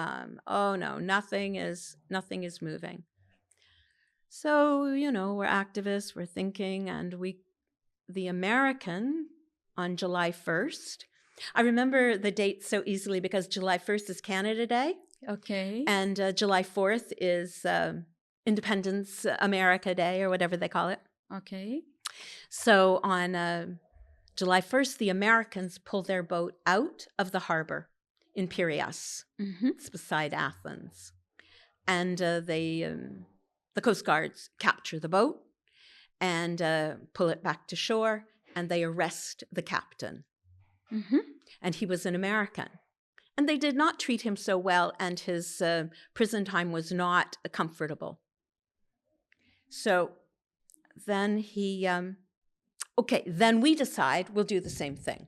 Oh no, nothing is moving. So, we're activists, we're thinking, and the American on July 1st, I remember the date so easily because July 1st is Canada Day. Okay. And July 4th is Independence America Day, or whatever they call it. Okay. So on July 1st, the Americans pulled their boat out of the harbor in Piraeus. It's beside Athens. And the Coast Guards capture the boat and pull it back to shore, and they arrest the captain. And he was an American. And they did not treat him so well, and his prison time was not comfortable. So then then we decide we'll do the same thing.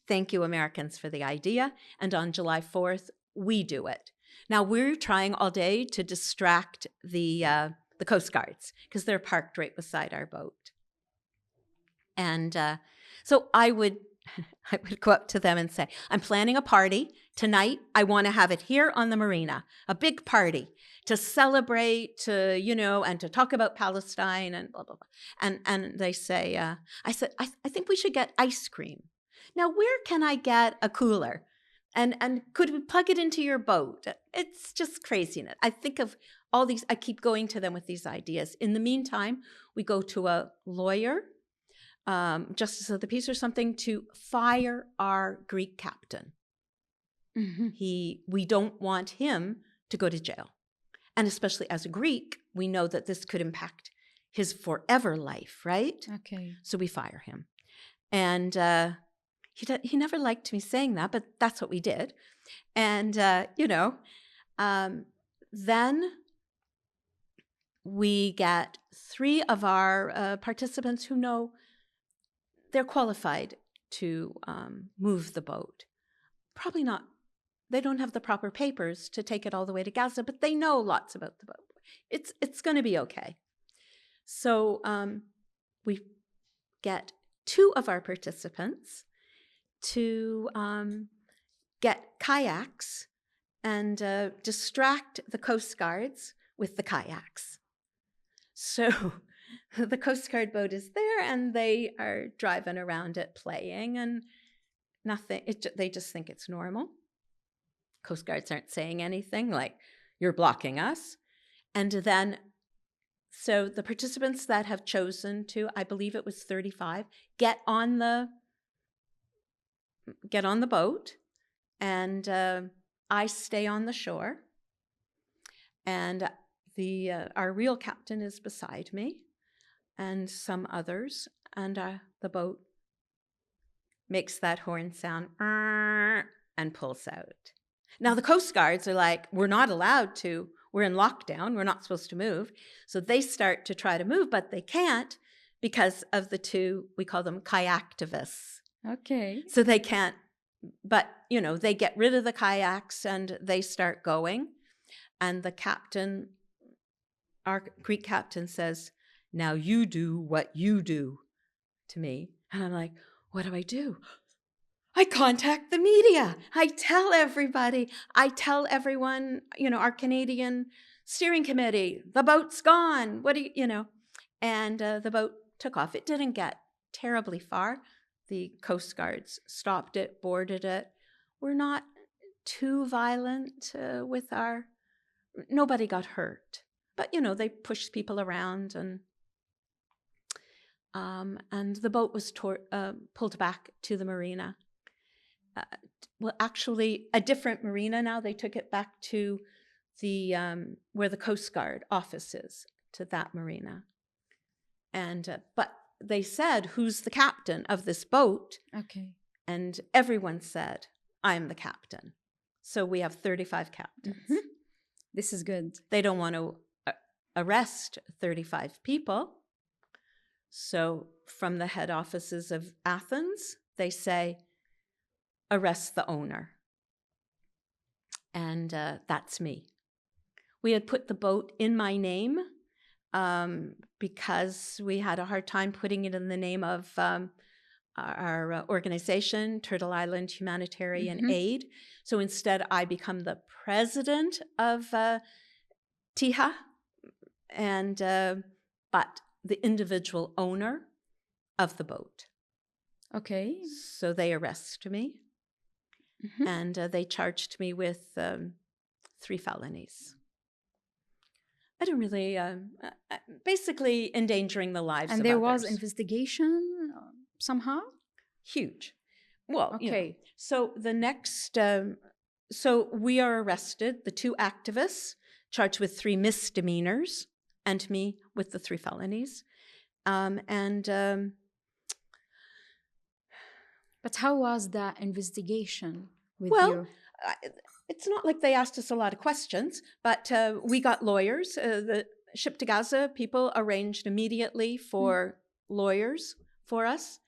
Thank you, Americans, for the idea. And on July 4th, we do it. Now, we're trying all day to distract the Coast Guards because they're parked right beside our boat. And so I would go up to them and say, I'm planning a party tonight. I want to have it here on the marina, a big party to celebrate, and to talk about Palestine and blah, blah, blah. And they say, I said, I think we should get ice cream. Now, where can I get a cooler? And could we plug it into your boat? It's just craziness. I think of all these, I keep going to them with these ideas. In the meantime, we go to a lawyer, justice of the peace or something, to fire our Greek captain. We don't want him to go to jail. And especially as a Greek, we know that this could impact his forever life, right? Okay. So we fire him. And he never liked me saying that, but that's what we did. And, then we get 3 of our participants who know they're qualified to move the boat. Probably not. They don't have the proper papers to take it all the way to Gaza, but they know lots about the boat. It's going to be okay. So we get 2 of our participants to get kayaks and distract the Coast Guards with the kayaks. So the Coast Guard boat is there, and they are driving around it playing, and nothing. They just think it's normal. Coast Guards aren't saying anything, like, you're blocking us. And then, so the participants that have chosen to, I believe it was 35, get on the boat, and I stay on the shore. And our real captain is beside me, and some others, and the boat makes that horn sound and pulls out. Now, the Coast Guards are like, we're not allowed to. We're in lockdown. We're not supposed to move. So they start to try to move, but they can't because of the 2, we call them kayaktivists. Okay. So they can't, but, they get rid of the kayaks and they start going. And the captain, our Greek captain, says, now you do what you do, to me. And I'm like, what do I do? I contact the media. I tell everybody. I tell everyone, our Canadian steering committee, the boat's gone. What do you. And the boat took off. It didn't get terribly far. The Coast Guards stopped it, boarded it. We're not too violent nobody got hurt. But, they pushed people around, and the boat was pulled back to the marina. Well, actually, a different marina now. They took it back to the where the Coast Guard office is, to that marina. And but they said, who's the captain of this boat? Okay. And everyone said, I'm the captain. So we have 35 captains. This is good. They don't want to arrest 35 people. So from the head offices of Athens, they say, arrest the owner. And that's me. We had put the boat in my name because we had a hard time putting it in the name of our organization, Turtle Island Humanitarian Aid. So instead, I become the president of TIHA, but the individual owner of the boat. Okay. So they arrest me. And they charged me with 3 felonies. I don't really, basically endangering the lives of others. And there was investigation somehow? Huge. Well, Okay. so the next, so we are arrested, the 2 activists, charged with 3 misdemeanors, and me with the 3 felonies. But how was that investigation with Well, you? it's not like they asked us a lot of questions, but we got lawyers. The Ship to Gaza people arranged immediately for lawyers for us.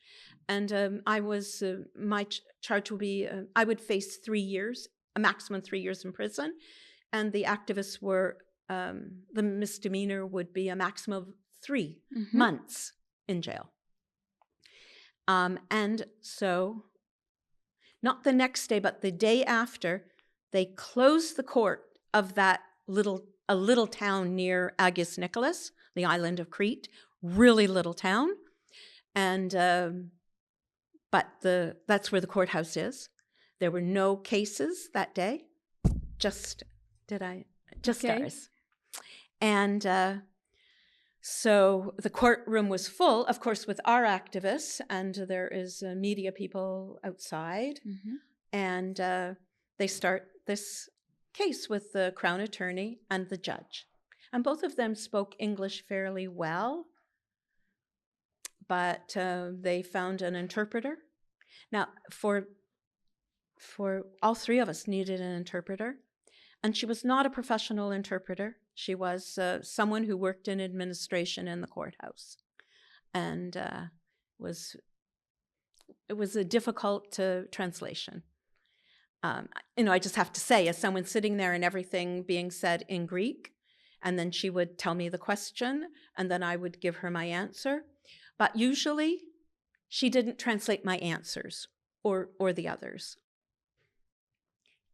And I was, my charge will be, I would face 3 years, a maximum 3 years in prison. And the activists were, the misdemeanor would be a maximum of 3 months in jail. And so, not the next day, but the day after, they closed the court of that a little town near Agios Nicholas, the island of Crete, really little town. And but that's where the courthouse is. There were no cases that day, just ours. And so the courtroom was full, of course, with our activists, and there is media people outside. And they start this case with the Crown Attorney and the judge. And both of them spoke English fairly well, but they found an interpreter. Now, for all 3 of us needed an interpreter, and she was not a professional interpreter. She was someone who worked in administration in the courthouse, and it was a difficult translation. I just have to say, as someone sitting there and everything being said in Greek, and then she would tell me the question, and then I would give her my answer. But usually, she didn't translate my answers or the others.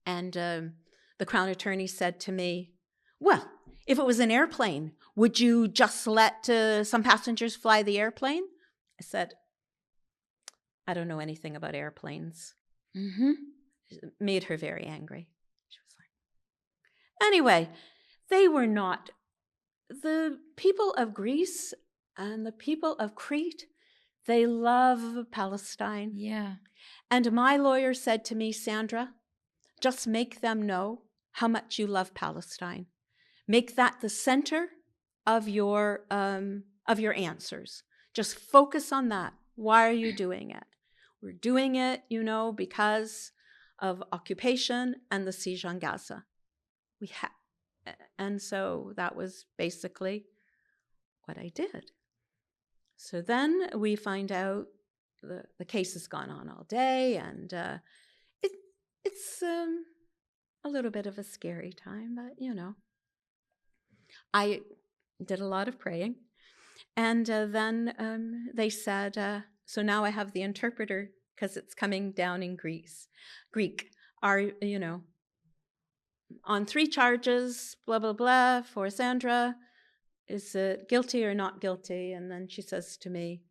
And the Crown Attorney said to me, well, if it was an airplane, would you just let some passengers fly the airplane? I said, I don't know anything about airplanes. It made her very angry. She was like, anyway, they were not. The people of Greece and the people of Crete, they love Palestine. Yeah. And my lawyer said to me, Sandra, just make them know how much you love Palestine. Make that the center of your answers. Just focus on that. Why are you doing it? We're doing it, because of occupation and the siege on Gaza. And so that was basically what I did. So then we find out the case has gone on all day, and it's a little bit of a scary time, but I did a lot of praying. And then they said, so now I have the interpreter because it's coming down in Greek. Are, on 3 charges, blah, blah, blah, for Sandra, is it guilty or not guilty? And then she says to me,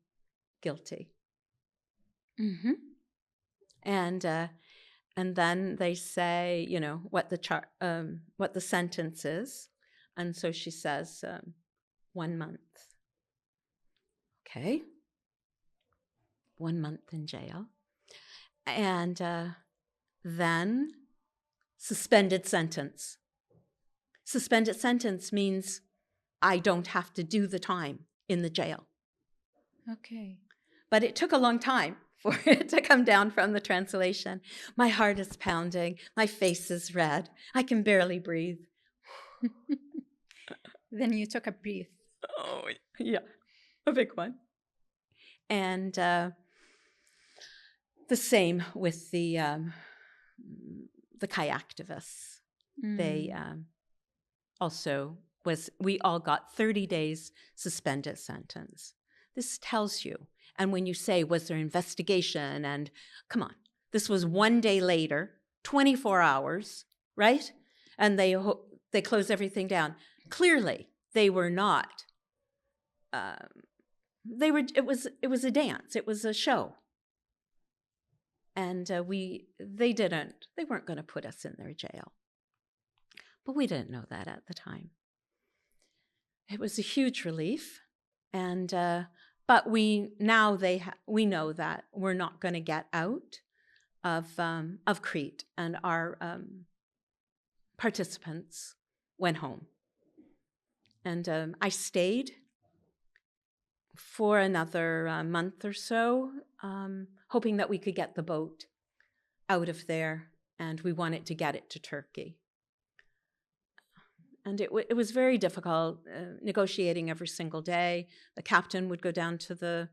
guilty. And then they say, what the sentence is. And so she says, 1 month. Okay. 1 month in jail. And then suspended sentence. Suspended sentence means I don't have to do the time in the jail. Okay. But it took a long time for it to come down from the translation. My heart is pounding. My face is red. I can barely breathe. Then you took a breath. Oh, yeah, a big one. And the same with the Kai activists. They also we all got 30 days suspended sentence. This tells you. And when you say, was there investigation? And come on, this was 1 day later, 24 hours, right? And they closed everything down. Clearly, they were not. It was a dance. It was a show. And they weren't going to put us in their jail. But we didn't know that at the time. It was a huge relief. And but we know that we're not going to get out. of Crete, and our participants went home. And I stayed for another month or so, hoping that we could get the boat out of there, and we wanted to get it to Turkey. And it was very difficult, negotiating every single day. The captain would go down to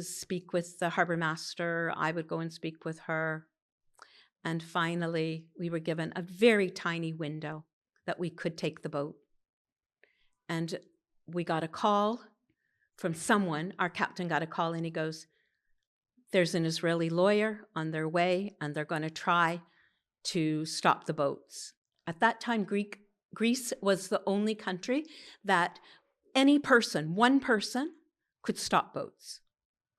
speak with the harbor master. I would go and speak with her. And finally, we were given a very tiny window that we could take the boat. And we got a call from someone. Our captain got a call, and he goes, "There's an Israeli lawyer on their way, and they're going to try to stop the boats." At that time, Greece was the only country that any person, one person, could stop boats.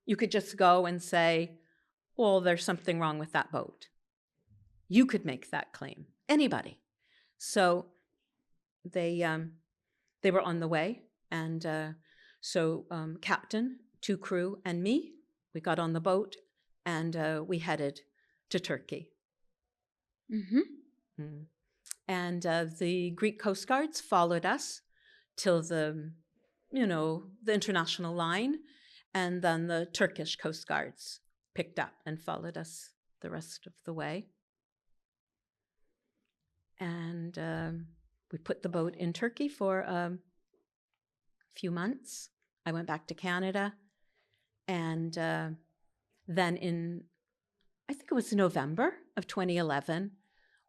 You could just go and say, "Well, there's something wrong with that boat." You could make that claim. Anybody. So they were on the way, and so captain, 2 crew, and me, we got on the boat, and we headed to Turkey. Mm-hmm. Mm. And the Greek Coast Guards followed us till the international line, and then the Turkish Coast Guards picked up and followed us the rest of the way. And we put the boat in Turkey for a few months. I went back to Canada, and then I think it was November of 2011,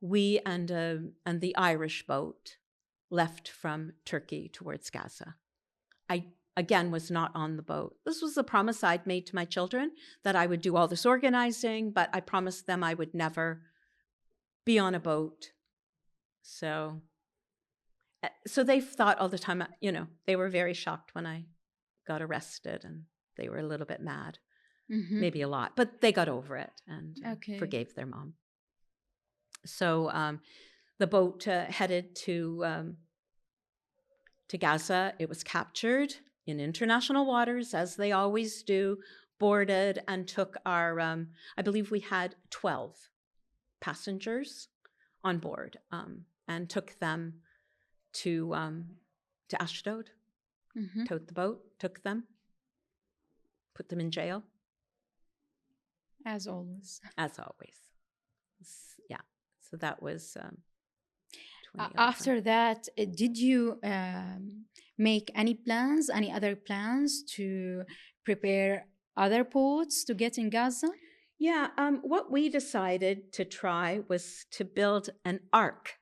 we and the Irish boat left from Turkey towards Gaza. I, again, was not on the boat. This was the promise I'd made to my children, that I would do all this organizing, but I promised them I would never be on a boat. So they thought all the time, they were very shocked when I got arrested, and they were a little bit mad, maybe a lot, but they got over it and forgave their mom. So the boat headed to Gaza. It was captured in international waters, as they always do, boarded, and took our, I believe we had 12 passengers on board, and took them to Ashdod, towed the boat, took them, put them in jail. As always. As always. Yeah. So that was 2011. After that, did you make any other plans to prepare other boats to get in Gaza? Yeah. What we decided to try was to build an ark,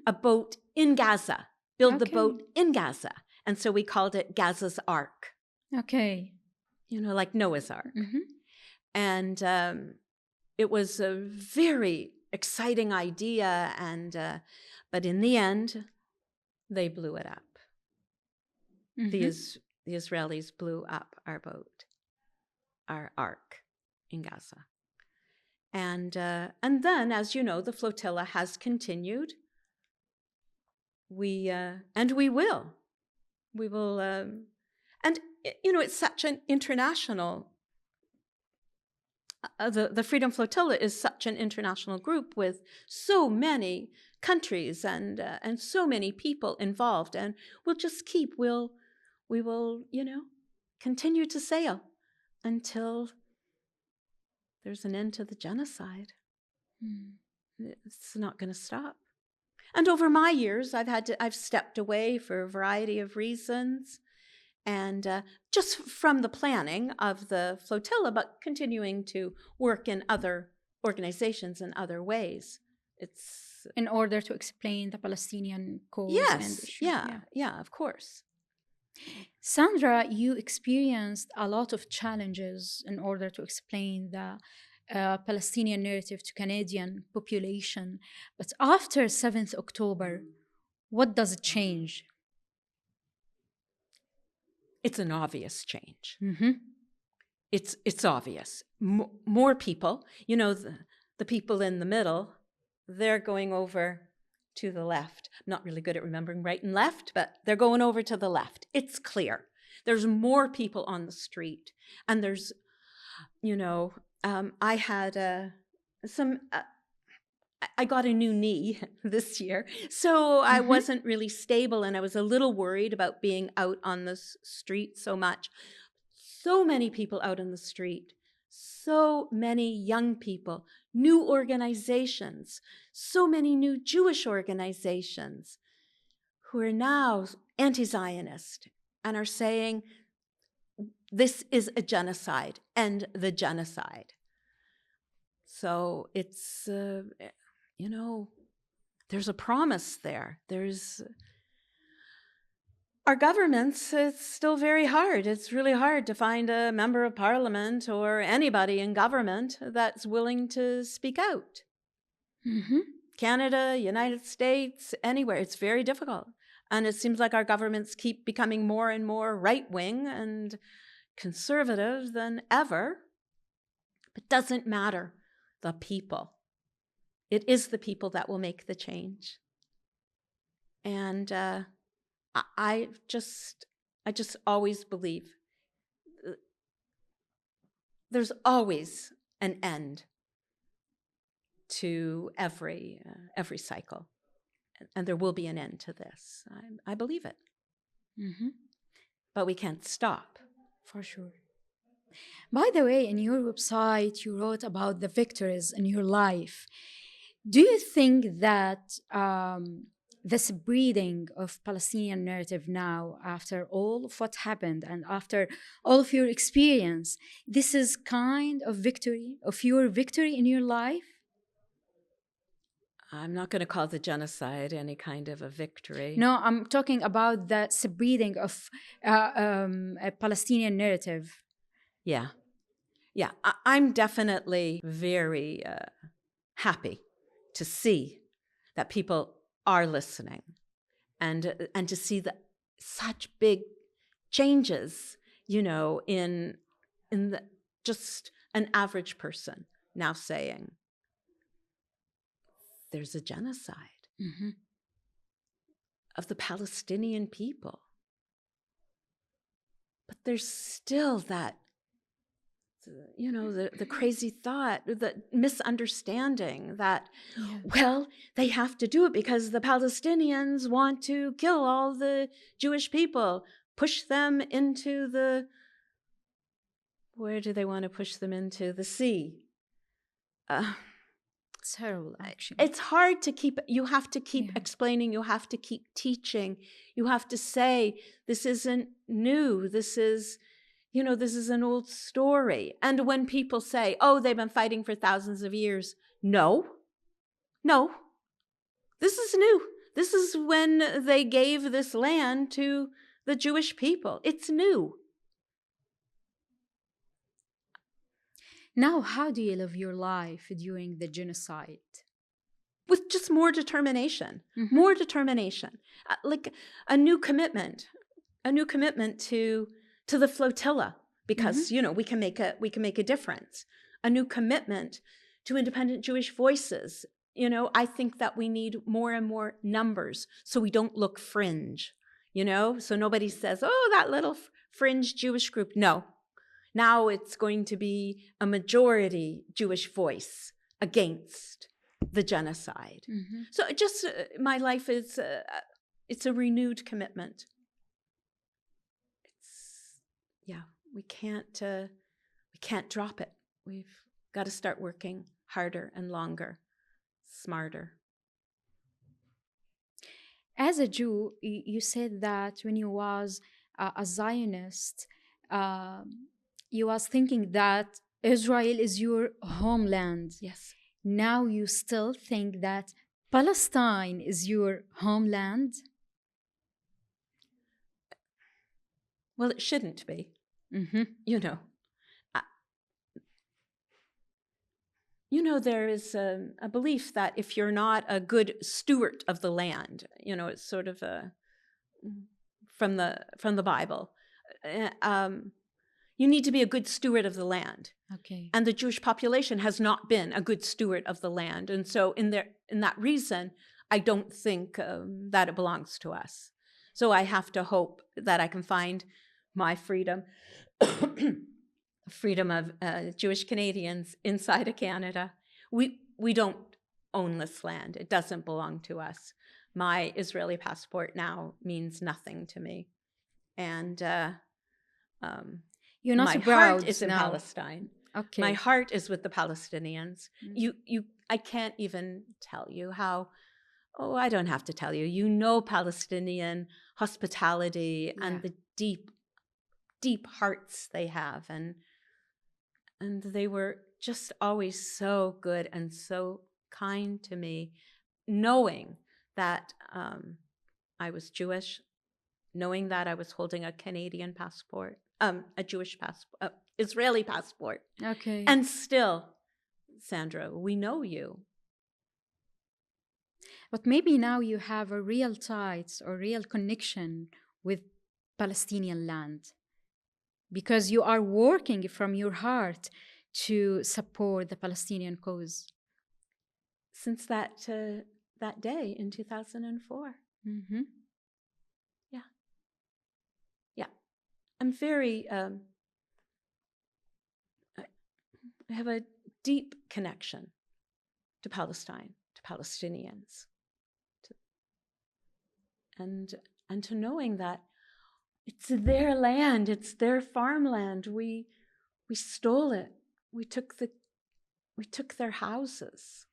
a boat in Gaza, build the boat in Gaza. And so we called it Gaza's Ark. Okay. Like Noah's Ark. And it was a very exciting idea, but in the end, they blew it up. The Israelis blew up our boat, our ark in Gaza. And then, as you know, the flotilla has continued. We will. And it's such an international. The Freedom Flotilla is such an international group with so many countries and so many people involved, and we will continue to sail until there's an end to the genocide. It's not going to stop. And over my years, I've stepped away for a variety of reasons. And just from the planning of the flotilla, but continuing to work in other organizations in other ways. It's in order to explain the Palestinian cause. Yes, and issue. Yeah, of course. Sandra, you experienced a lot of challenges in order to explain the Palestinian narrative to Canadian population. But after 7th October, what does it change? It's an obvious change. It's obvious. More people, the people in the middle, they're going over to the left. I'm not really good at remembering right and left, but they're going over to the left. It's clear. There's more people on the street, and there's, I had I got a new knee this year, so I Mm-hmm. wasn't really stable, and I was a little worried about being out on the street so much. So many people out on the street, so many young people, new organizations, so many new Jewish organizations who are now anti-Zionist and are saying, this is a genocide, end the genocide. So it's, there's a promise there. Our governments, it's still very hard. It's really hard to find a member of parliament or anybody in government that's willing to speak out. Mm-hmm. Canada, United States, anywhere, it's very difficult. And it seems like our governments keep becoming more and more right-wing and conservative than ever. It doesn't matter. The people. It is the people that will make the change. And I just always believe there's always an end to every cycle, and there will be an end to this. I believe it. Mm-hmm. But we can't stop. For sure. By the way, in your website, you wrote about the victories in your life. Do you think that this breeding of Palestinian narrative now, after all of what happened and after all of your experience, this is kind of victory, of your victory in your life? I'm not going to call the genocide any kind of a victory. No, I'm talking about the breeding of a Palestinian narrative. Yeah. Yeah, I'm definitely very happy to see that people are listening and to see that such big changes, in the, just an average person now saying there's a genocide Mm-hmm. of the Palestinian people. But there's still that, the crazy thought, the misunderstanding that, Yeah. well, they have to do it because the Palestinians want to kill all the Jewish people, push them into where do they want to push them into? The sea. Terrible, actually. It's hard to you have to keep Yeah. explaining, you have to keep teaching, you have to say, this isn't new, this is an old story. And when people say, oh, they've been fighting for thousands of years, no, this is new. This is when they gave this land to the Jewish people. It's new. Now, how do you live your life during the genocide? With just more determination, Mm-hmm. like a new commitment to the flotilla, because we can make a difference. A new commitment to independent Jewish voices. I think that we need more and more numbers so we don't look fringe. So nobody says, oh, that little fringe Jewish group. No. Now it's going to be a majority Jewish voice against the genocide. Mm-hmm. So just my life is it's a renewed commitment. We can't drop it. We've got to start working harder and longer, smarter. As a Jew, you said that when you was a Zionist, you was thinking that Israel is your homeland. Yes. Now you still think that Palestine is your homeland? Well, it shouldn't be. Mm-hmm. There is a belief that if you're not a good steward of the land, it's sort of from the Bible. You need to be a good steward of the land. Okay. And the Jewish population has not been a good steward of the land. And so in that reason, I don't think that it belongs to us. So I have to hope that I can find my freedom freedom of Jewish Canadians inside of Canada. We don't own this land. It doesn't belong to us. My Israeli passport now means nothing to me. And You're my not heart proud is in now. Palestine. Okay. My heart is with the Palestinians. I can't even tell you how. Oh, I don't have to tell you. You know Palestinian hospitality and the deep, deep hearts they have, and they were just always so good and so kind to me, knowing that I was Jewish, knowing that I was holding a Canadian passport, a Jewish passport, Israeli passport. Okay. And still, Sandra, we know you. But maybe now you have a real ties or real connection with Palestinian land because you are working from your heart to support the Palestinian cause. Since that day in 2004. Mm-hmm. Yeah. I'm very, I have a deep connection to Palestine, to Palestinians, and to knowing that it's their land, it's their farmland. We stole it. We took their houses.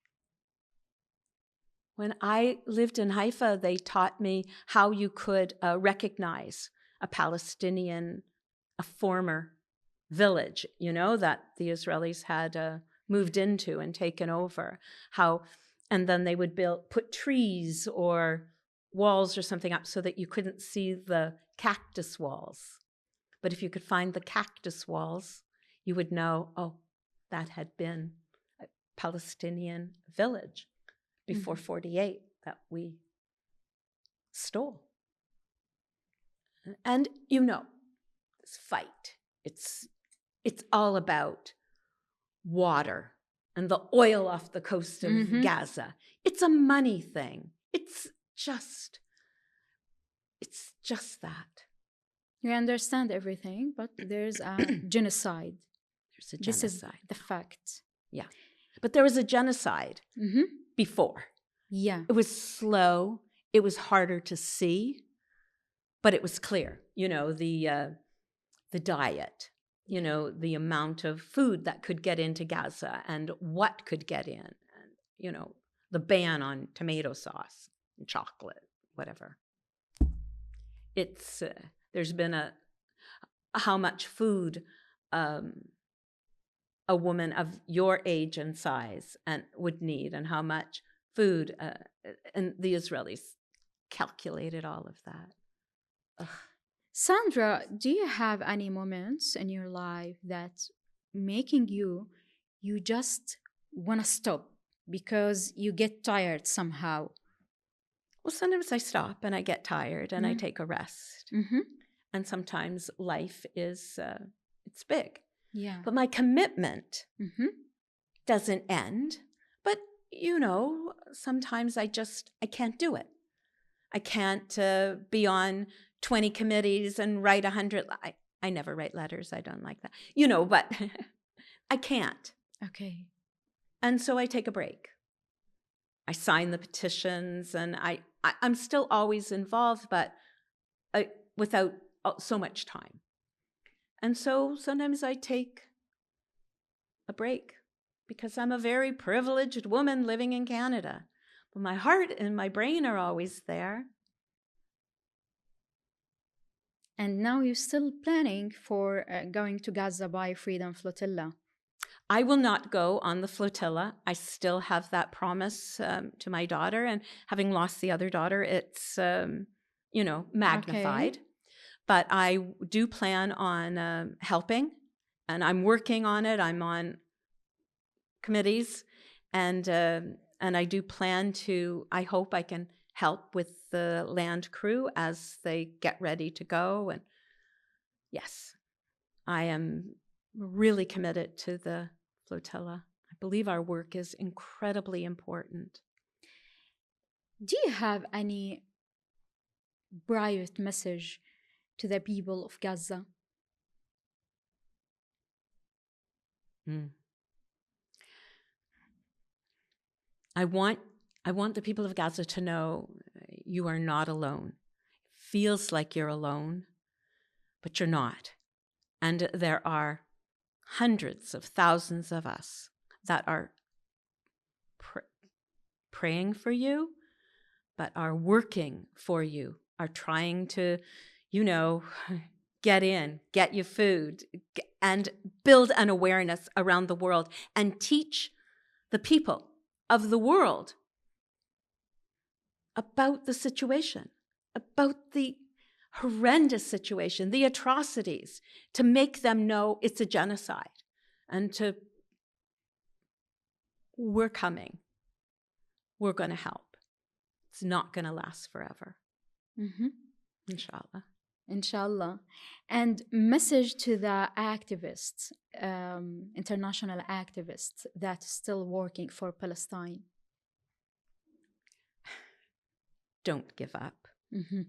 When I lived in Haifa, they taught me how you could recognize a Palestinian, a former village, that the Israelis had moved into and taken over. And then they would put trees or walls or something up so that you couldn't see the cactus walls. But if you could find the cactus walls, you would know, oh, that had been a Palestinian village before 48 that we stole. And this fight, it's all about water and the oil off the coast of Gaza. It's a money thing. It's just that. You understand everything, but there's a genocide. There's a genocide. This is the fact. Yeah. But there was a genocide before. Yeah. It was slow. It was harder to see, but it was clear. The diet, the amount of food that could get into Gaza and what could get in, and, the ban on tomato sauce and chocolate, whatever. It's, there's been how much food a woman of your age and size would need, and how much food, and the Israelis calculated all of that. Ugh. Sandra, do you have any moments in your life that making you just want to stop because you get tired somehow? Well, sometimes I stop and I get tired and I take a rest. And sometimes life is, it's big. Yeah. But my commitment doesn't end. But, sometimes I can't do it. I can't be on 20 committees and write 100. I never write letters. I don't like that. But I can't. Okay. And so I take a break. I sign the petitions, and I'm still always involved, but without so much time. And so sometimes I take a break because I'm a very privileged woman living in Canada. But my heart and my brain are always there. And now you're still planning for going to Gaza by Freedom Flotilla. I will not go on the flotilla. I still have that promise to my daughter, and having lost the other daughter, it's, magnified. Okay. But I do plan on helping, and I'm working on it. I'm on committees, and I do plan to, I hope I can help with the land crew as they get ready to go. And yes, I am really committed to the flotilla. I believe our work is incredibly important. Do you have any private message to the people of Gaza? Mm. I want the people of Gaza to know you are not alone. Feels like you're alone, but you're not. And there are hundreds of thousands of us that are praying for you, but are working for you, are trying to, get in, get you food, and build an awareness around the world and teach the people of the world about the situation, about the horrendous situation, the atrocities, to make them know it's a genocide, and we're coming. We're going to help. It's not going to last forever. Mm-hmm. Inshallah. Inshallah. And message to the activists, international activists that are still working for Palestine. Don't give up. Mm-hmm.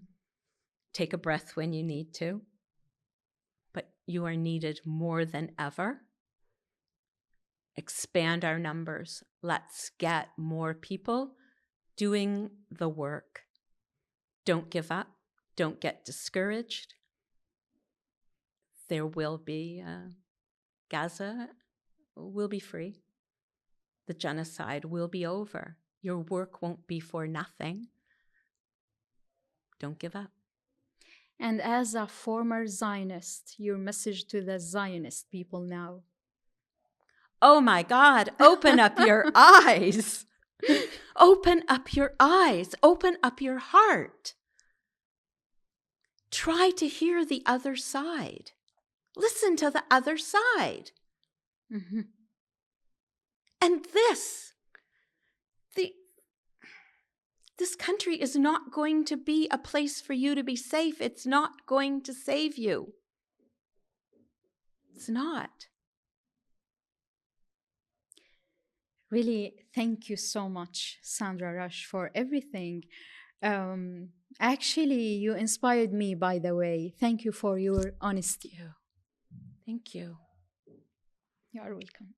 Take a breath when you need to, but you are needed more than ever. Expand our numbers. Let's get more people doing the work. Don't give up. Don't get discouraged. There will be, Gaza will be free. The genocide will be over. Your work won't be for nothing. Don't give up. And as a former Zionist, your message to the Zionist people now. Oh my God, open up your eyes. Open up your eyes. Open up your heart. Try to hear the other side. Listen to the other side. Mm-hmm. And this country is not going to be a place for you to be safe. It's not going to save you. It's not. Really, thank you so much, Sandra Roche, for everything. Actually, you inspired me, by the way. Thank you for your honesty. Thank you. You are welcome.